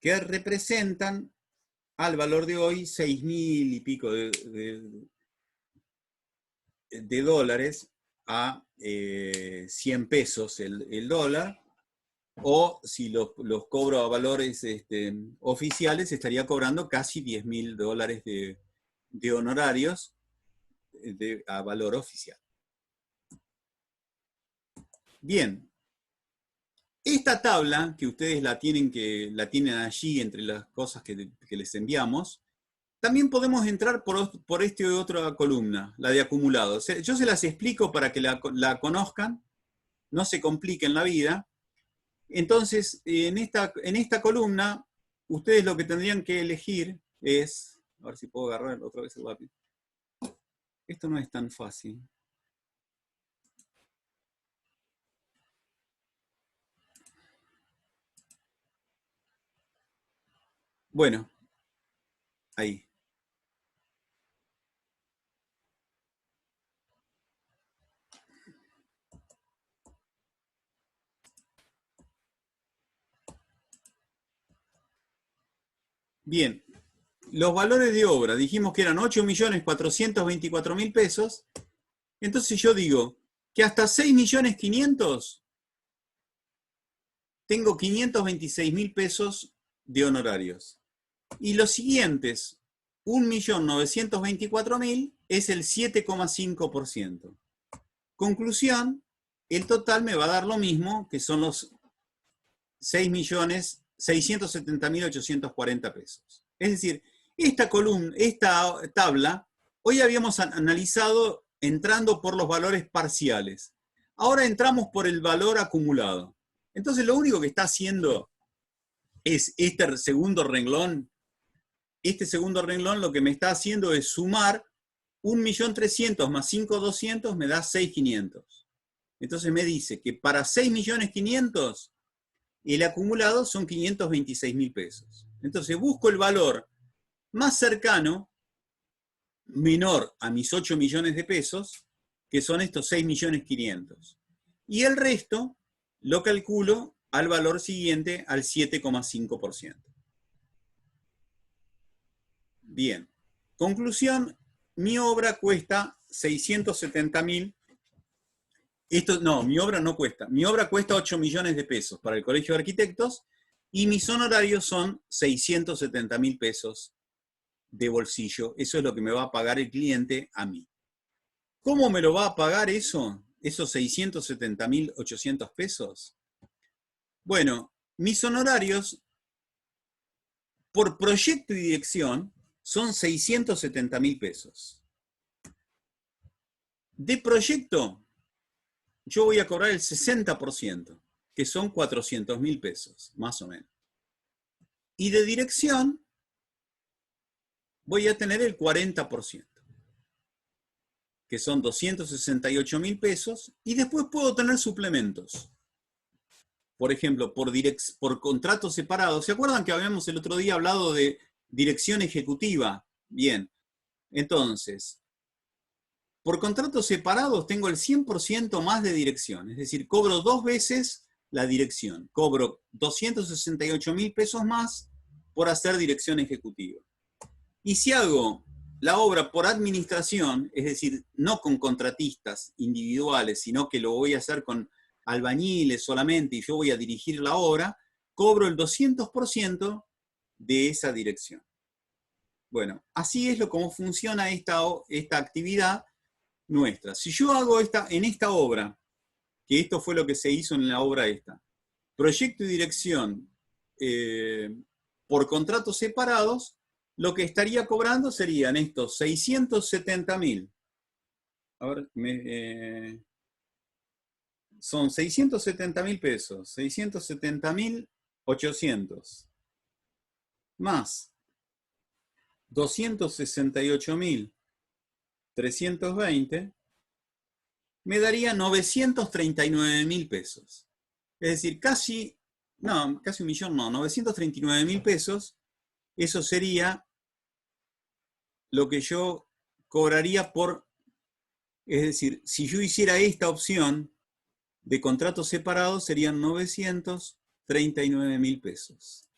que representan al valor de hoy 6.000 y pico de dólares a 100 pesos el dólar, o si los cobro a valores oficiales, estaría cobrando casi 10.000 dólares de honorarios a valor oficial. Bien, esta tabla que ustedes la tienen allí entre las cosas que les enviamos, también podemos entrar por esta otra columna, la de acumulados. Yo se las explico para que la conozcan, no se compliquen la vida. Entonces, en esta columna, ustedes lo que tendrían que elegir es, a ver si puedo agarrar otra vez el lápiz. Esto no es tan fácil. Bueno, ahí. Bien, los valores de obra, dijimos que eran 8.424.000 pesos, entonces yo digo que hasta 6.500.000 tengo 526.000 pesos de honorarios. Y los siguientes, 1.924.000 es el 7,5%. Conclusión, el total me va a dar lo mismo, que son los 6.670.840 pesos. Es decir, esta tabla, hoy habíamos analizado entrando por los valores parciales. Ahora entramos por el valor acumulado. Entonces lo único que está haciendo es este segundo renglón. Este segundo renglón lo que me está haciendo es sumar 1.300.000 más 5.200 me da 6.500. Entonces me dice que para 6.500.000 el acumulado son 526.000 pesos. Entonces busco el valor más cercano, menor a mis 8 millones de pesos, que son estos 6.500.000. Y el resto lo calculo al valor siguiente, al 7,5%. Bien. Conclusión, mi obra cuesta 670.000. Mi obra no cuesta. Mi obra cuesta 8 millones de pesos para el Colegio de Arquitectos y mis honorarios son 670.000 pesos de bolsillo. Eso es lo que me va a pagar el cliente a mí. ¿Cómo me lo va a pagar eso? Esos 670.800 pesos. Bueno, mis honorarios por proyecto y dirección son 670.000 pesos. De proyecto, yo voy a cobrar el 60%, que son 400.000 pesos, más o menos. Y de dirección, voy a tener el 40%, que son 268.000 pesos, y después puedo tener suplementos. Por ejemplo, por contratos separados. ¿Se acuerdan que habíamos el otro día hablado de dirección ejecutiva? Bien, entonces, por contratos separados tengo el 100% más de dirección, es decir, cobro 2 veces la dirección, cobro 268.000 pesos más por hacer dirección ejecutiva. Y si hago la obra por administración, es decir, no con contratistas individuales, sino que lo voy a hacer con albañiles solamente y yo voy a dirigir la obra, cobro el 200% de esa dirección. Bueno, así es como funciona esta actividad nuestra. Si yo hago en esta obra, que esto fue lo que se hizo en la obra esta, proyecto y dirección por contratos separados, lo que estaría cobrando serían estos 670.000. A ver, son 670.000 pesos, 670.800, más 268.320, me daría 939.000 pesos. Es decir, casi un millón no, 939.000 pesos, eso sería lo que yo cobraría por, es decir, si yo hiciera esta opción de contratos separados, serían 939.000 pesos.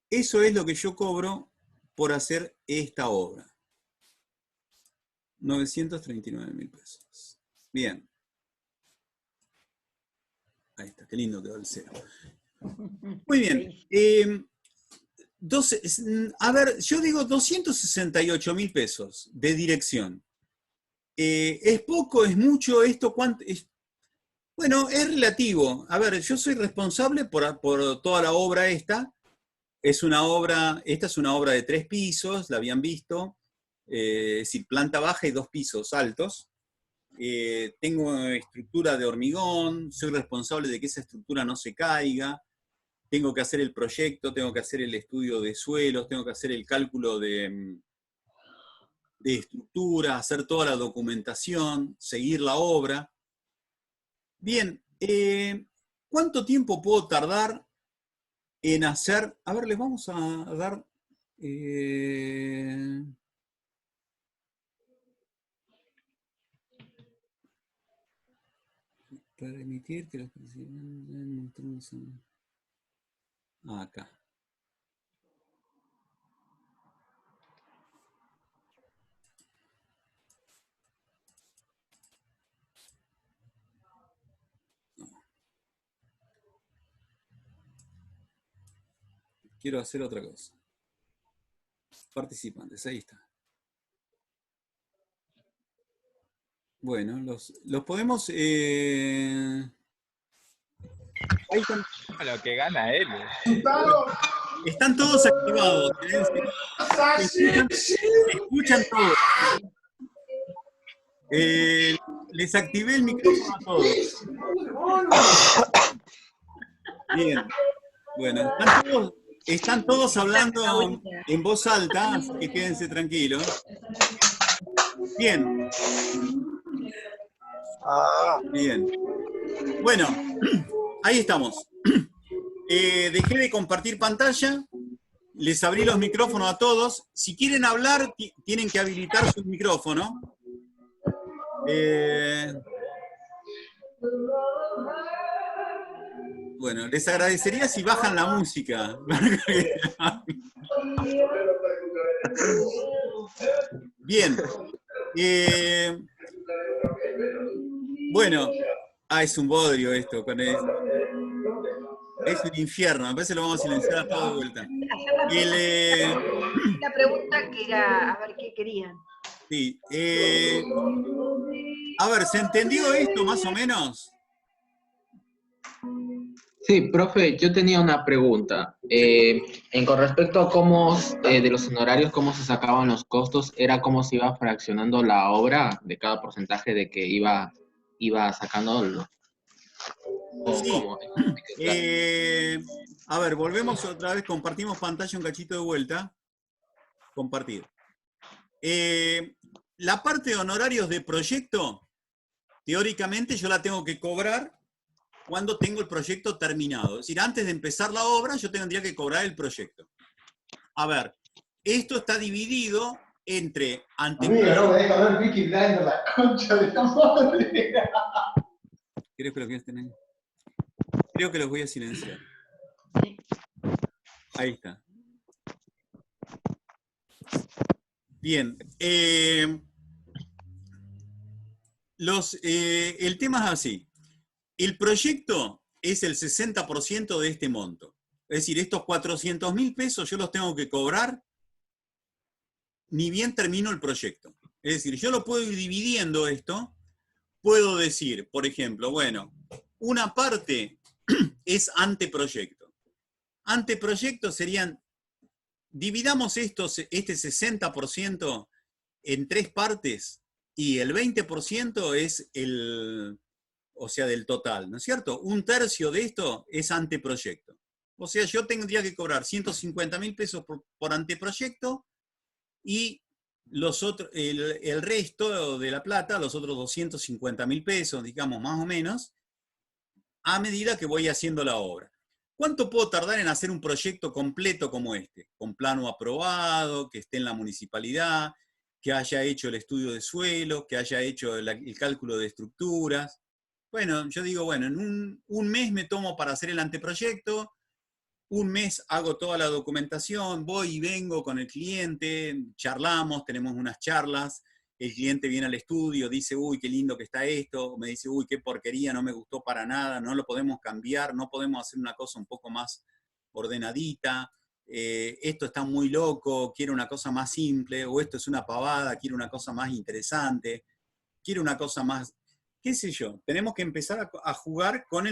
Eso es lo que yo cobro por hacer esta obra. 939.000 pesos. Bien. Ahí está, qué lindo quedó el cero. Muy bien. A ver, yo digo 268.000 pesos de dirección. ¿Es poco? ¿Es mucho? ¿Esto cuánto? Bueno, es relativo. A ver, yo soy responsable por toda la obra esta. Esta es una obra de 3 pisos, la habían visto. Es decir, planta baja y 2 pisos altos. Tengo estructura de hormigón, soy responsable de que esa estructura no se caiga. Tengo que hacer el proyecto, tengo que hacer el estudio de suelos, tengo que hacer el cálculo de estructura, hacer toda la documentación, seguir la obra. Bien, ¿cuánto tiempo puedo tardar en hacer? A ver, les vamos a dar... permitir que los participantes... acá. Quiero hacer otra cosa. Participantes, ahí está. Bueno, los podemos... Ahí están. Lo que gana él. Están todos activados. Escuchan todos. Les activé el micrófono a todos. Bien. Bueno, están todos hablando en voz alta, así que quédense tranquilos. Bien. Bien. Bueno, ahí estamos. Dejé de compartir pantalla. Les abrí los micrófonos a todos. Si quieren hablar, tienen que habilitar su micrófono. Bueno, les agradecería si bajan la música. Bien. Bueno, es un bodrio esto. Es un infierno. Me parece que lo vamos a silenciar a toda vuelta. La pregunta que era, a ver qué querían. Sí. A ver, ¿se entendió esto más o menos? Sí, profe, yo tenía una pregunta. Con respecto a cómo, de los honorarios, cómo se sacaban los costos, ¿era cómo se iba fraccionando la obra de cada porcentaje de que iba sacando? Sí. A ver, volvemos otra vez, compartimos pantalla un cachito de vuelta. Compartir. La parte de honorarios de proyecto, teóricamente yo la tengo que cobrar cuando tengo el proyecto terminado. Es decir, antes de empezar la obra, yo tendría que cobrar el proyecto. A ver, esto está dividido entre... Amiga, no me deja ver Peaky Blinders, la concha de la madre. ¿Querés que los quieras tener? Creo que los voy a silenciar. Ahí está. Bien. El tema es así. El proyecto es el 60% de este monto. Es decir, estos 400.000 pesos yo los tengo que cobrar ni bien termino el proyecto. Es decir, yo lo puedo ir dividiendo esto, puedo decir, por ejemplo, bueno, una parte es anteproyecto. Anteproyecto serían, dividamos este 60% en 3 partes y el 20% es o sea, del total, ¿no es cierto? 1/3 de esto es anteproyecto. O sea, yo tendría que cobrar 150.000 pesos por anteproyecto y el resto de la plata, los otros 250.000 pesos, digamos, más o menos, a medida que voy haciendo la obra. ¿Cuánto puedo tardar en hacer un proyecto completo como este? Con plano aprobado, que esté en la municipalidad, que haya hecho el estudio de suelo, que haya hecho el cálculo de estructuras. Bueno, yo digo, bueno, en un mes me tomo para hacer el anteproyecto, un mes hago toda la documentación, voy y vengo con el cliente, charlamos, tenemos unas charlas, el cliente viene al estudio, dice, uy, qué lindo que está esto, me dice, uy, qué porquería, no me gustó para nada, no lo podemos cambiar, no podemos hacer una cosa un poco más ordenadita, esto está muy loco, quiero una cosa más simple, o esto es una pavada, quiero una cosa más interesante, quiero una cosa más, qué sé yo, tenemos que empezar a jugar con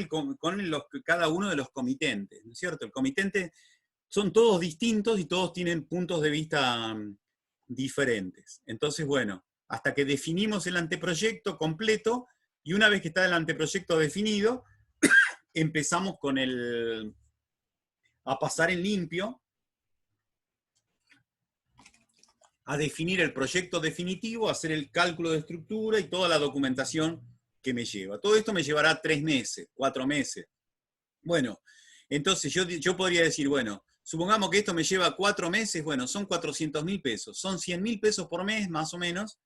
cada uno de los comitentes, ¿no es cierto? El comitente son todos distintos y todos tienen puntos de vista diferentes. Entonces, bueno, hasta que definimos el anteproyecto completo, y una vez que está el anteproyecto definido, empezamos a pasar en limpio, a definir el proyecto definitivo, a hacer el cálculo de estructura y toda la documentación que me lleva. Todo esto me llevará 3 meses, 4 meses. Bueno, entonces yo podría decir, bueno, supongamos que esto me lleva 4 meses, bueno, son 400.000 pesos, son 100.000 pesos por mes, más o menos,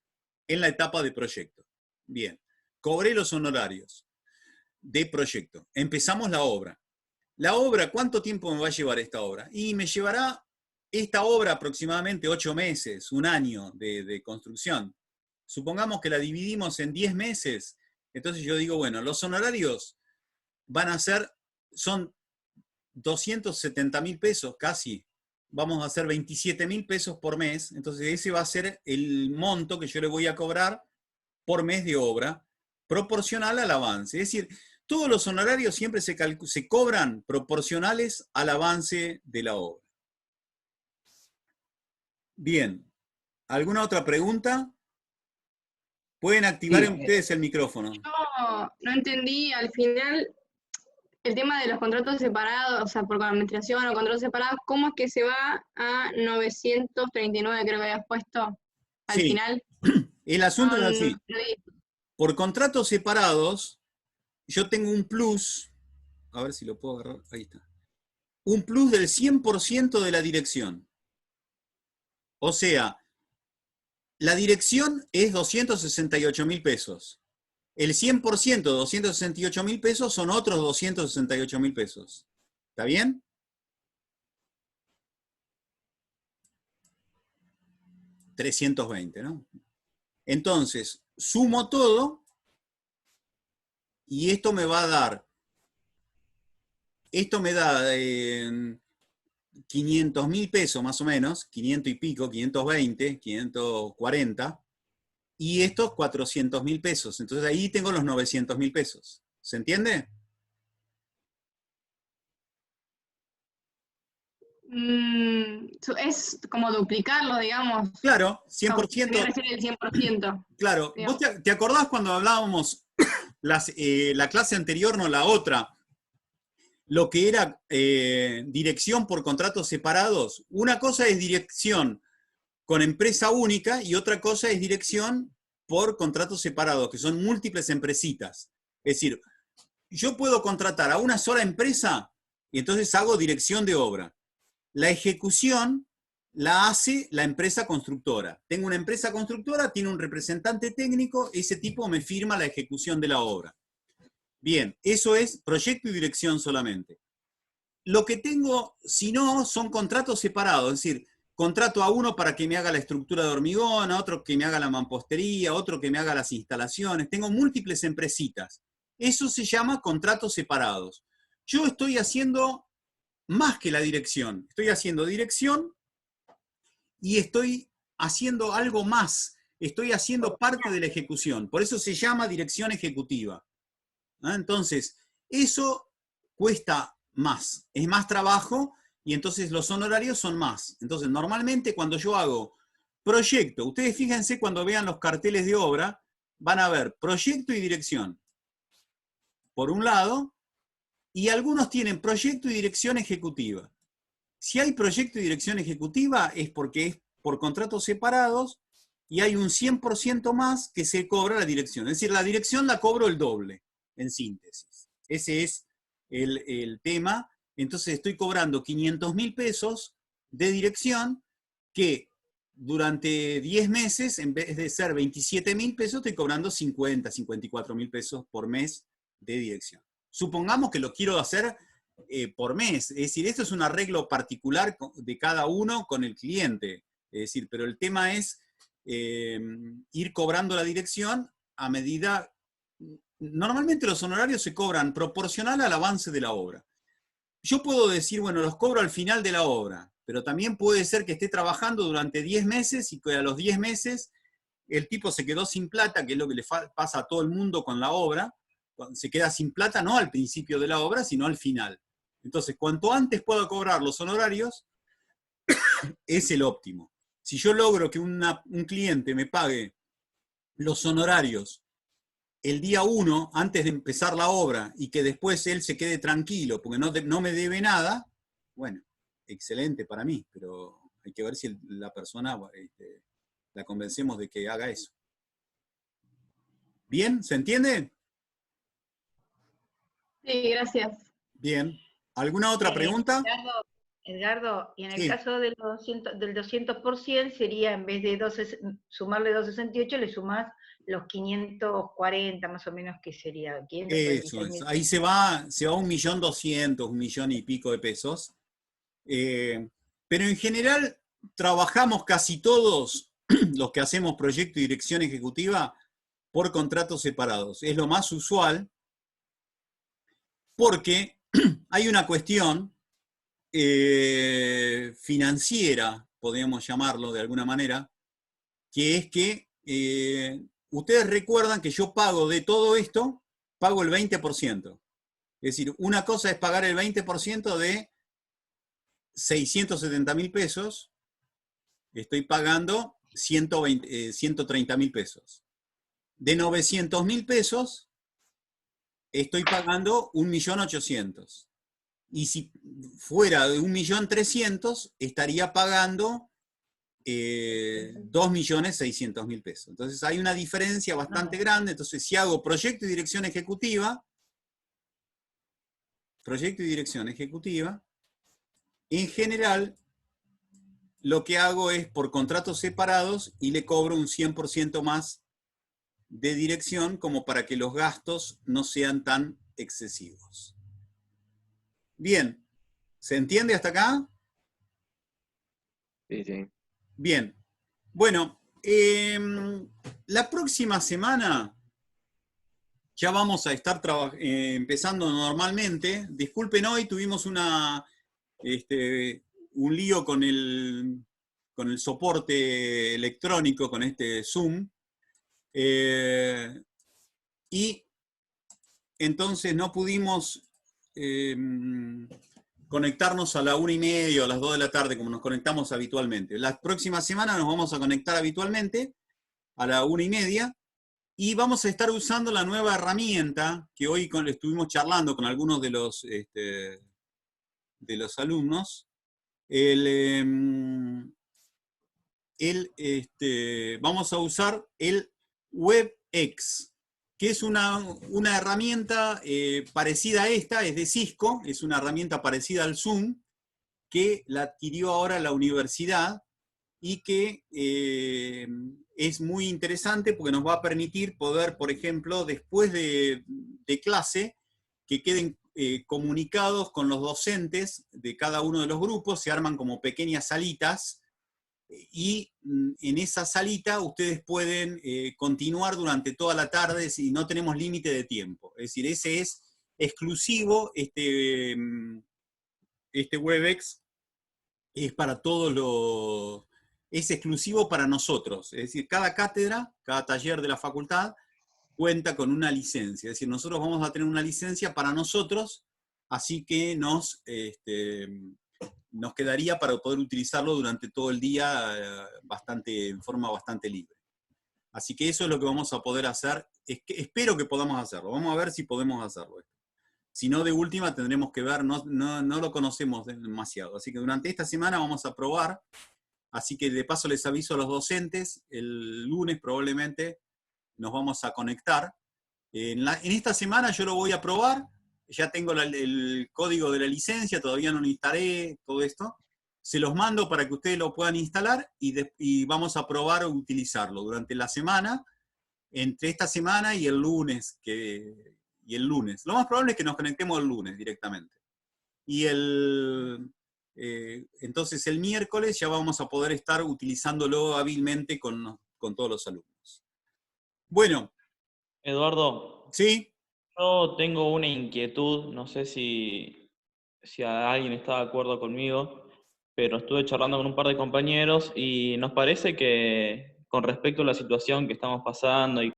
en la etapa de proyecto. Bien, cobré los honorarios de proyecto. Empezamos la obra. La obra, ¿cuánto tiempo me va a llevar esta obra? Y me llevará esta obra aproximadamente 8 meses, 1 año de construcción. Supongamos que la dividimos en 10 meses, entonces yo digo, bueno, los honorarios son 270.000 pesos casi, vamos a hacer 27.000 pesos por mes, entonces ese va a ser el monto que yo le voy a cobrar por mes de obra, proporcional al avance. Es decir, todos los honorarios siempre se cobran proporcionales al avance de la obra. Bien, ¿alguna otra pregunta? Pueden activar ustedes el micrófono. Yo no entendí al final el tema de los contratos separados, o sea, por administración o contratos separados, ¿cómo es que se va a 939, creo que habías puesto al final? El asunto es así. Por contratos separados, yo tengo un plus, a ver si lo puedo agarrar, ahí está. Un plus del 100% de la dirección. O sea, la dirección es 268.000 pesos. El 100% de 268.000 pesos son otros 268.000 pesos. ¿Está bien? $320, ¿no? Entonces, sumo todo y esto me va a dar, esto me da 500.000 pesos más o menos, 500 y pico, 520, 540, y estos 400.000 pesos. Entonces ahí tengo los 900.000 pesos. ¿Se entiende? Es como duplicarlo, digamos. Claro, 100%. ¿Qué refiere el 100%? Claro. ¿Vos te acordás cuando hablábamos la clase anterior, no la otra, lo que era dirección por contratos separados? Una cosa es dirección con empresa única y otra cosa es dirección por contratos separados, que son múltiples empresitas. Es decir, yo puedo contratar a una sola empresa y entonces hago dirección de obra. La ejecución la hace la empresa constructora. Tengo una empresa constructora, tiene un representante técnico, ese tipo me firma la ejecución de la obra. Bien, eso es proyecto y dirección solamente. Lo que tengo, si no, son contratos separados, es decir, contrato a uno para que me haga la estructura de hormigón, a otro que me haga la mampostería, otro que me haga las instalaciones. Tengo múltiples empresitas. Eso se llama contratos separados. Yo estoy haciendo más que la dirección. Estoy haciendo dirección y estoy haciendo algo más. estoy haciendo parte de la ejecución. Por eso se llama dirección ejecutiva. ¿Ah? Entonces, eso cuesta más, es más trabajo y entonces los honorarios son más. Entonces, normalmente cuando yo hago proyecto, ustedes fíjense cuando vean los carteles de obra, van a ver proyecto y dirección, por un lado, y algunos tienen proyecto y dirección ejecutiva. Si hay proyecto y dirección ejecutiva es porque es por contratos separados y hay un 100% más que se cobra la dirección. Es decir, la dirección la cobro el doble, en síntesis. Ese es el tema. Entonces estoy cobrando 500.000 pesos de dirección que durante 10 meses, en vez de ser 27.000 pesos, estoy cobrando 50, 54.000 pesos por mes de dirección. Supongamos que lo quiero hacer por mes. Es decir, esto es un arreglo particular de cada uno con el cliente. Es decir, pero el tema es ir cobrando la dirección a medida... Normalmente los honorarios se cobran proporcional al avance de la obra. Yo puedo decir, bueno, los cobro al final de la obra, pero también puede ser que esté trabajando durante 10 meses y que a los 10 meses el tipo se quedó sin plata, que es lo que le pasa a todo el mundo con la obra. Se queda sin plata no al principio de la obra, sino al final. Entonces, cuanto antes pueda cobrar los honorarios, es el óptimo. Si yo logro que un cliente me pague los honorarios el día 1, antes de empezar la obra, y que después él se quede tranquilo porque no me debe nada, bueno, excelente para mí, pero hay que ver si la persona la convencemos de que haga eso. ¿Bien? ¿Se entiende? Sí, gracias. Bien. ¿Alguna otra pregunta? Edgardo, y en el Sí. caso del 200% sería, en vez de sumarle 268, le sumás los 540 más o menos, que sería 546.000. Eso es. Ahí se va 1.200.000, 1 millón y pico de pesos. Pero en general trabajamos casi todos los que hacemos proyecto y dirección ejecutiva por contratos separados. Es lo más usual porque hay una cuestión financiera, podríamos llamarlo de alguna manera, que es que ustedes recuerdan que yo pago de todo esto, pago el 20%. Es decir, una cosa es pagar el 20% de 670.000 pesos, estoy pagando 130.000 pesos. De 900.000 pesos, estoy pagando 1.800.000. Y si fuera de 1.300.000, estaría pagando 2.600.000 pesos. Entonces hay una diferencia bastante grande. Entonces, si hago proyecto y dirección ejecutiva, en general, lo que hago es por contratos separados y le cobro un 100% más de dirección como para que los gastos no sean tan excesivos. Bien, ¿se entiende hasta acá? Sí, sí. Bien. Bueno, la próxima semana ya vamos a estar empezando normalmente. Disculpen, hoy tuvimos un lío con el soporte electrónico, con este Zoom. Y entonces no pudimos conectarnos a la 1:30 o a las 2 de la tarde, como nos conectamos habitualmente. La próxima semana nos vamos a conectar habitualmente a la 1:30 y vamos a estar usando la nueva herramienta que hoy estuvimos charlando con algunos de los alumnos. Vamos a usar el WebEx, que es una herramienta parecida a esta, es de Cisco, es una herramienta parecida al Zoom, que la adquirió ahora la universidad y que es muy interesante porque nos va a permitir poder, por ejemplo, después de clase, que queden comunicados con los docentes de cada uno de los grupos, se arman como pequeñas salitas, y en esa salita ustedes pueden continuar durante toda la tarde si no tenemos límite de tiempo. Es decir, ese es exclusivo, este WebEx es para todos es exclusivo para nosotros. Es decir, cada cátedra, cada taller de la facultad cuenta con una licencia. Es decir, nosotros vamos a tener una licencia para nosotros, así que nos quedaría para poder utilizarlo durante todo el día en forma bastante libre. Así que eso es lo que vamos a poder hacer. Espero que podamos hacerlo. Vamos a ver si podemos hacerlo. Si no, de última tendremos que ver, no lo conocemos demasiado. Así que durante esta semana vamos a probar. Así que de paso les aviso a los docentes, el lunes probablemente nos vamos a conectar. En esta semana yo lo voy a probar. Ya tengo el código de la licencia, todavía no lo instalé, todo esto. Se los mando para que ustedes lo puedan instalar y vamos a probar utilizarlo durante la semana, entre esta semana y el lunes. Lo más probable es que nos conectemos el lunes directamente. Y entonces el miércoles ya vamos a poder estar utilizándolo hábilmente con todos los alumnos. Bueno. Eduardo. ¿Sí? Yo tengo una inquietud, no sé si alguien está de acuerdo conmigo, pero estuve charlando con un par de compañeros y nos parece que con respecto a la situación que estamos pasando y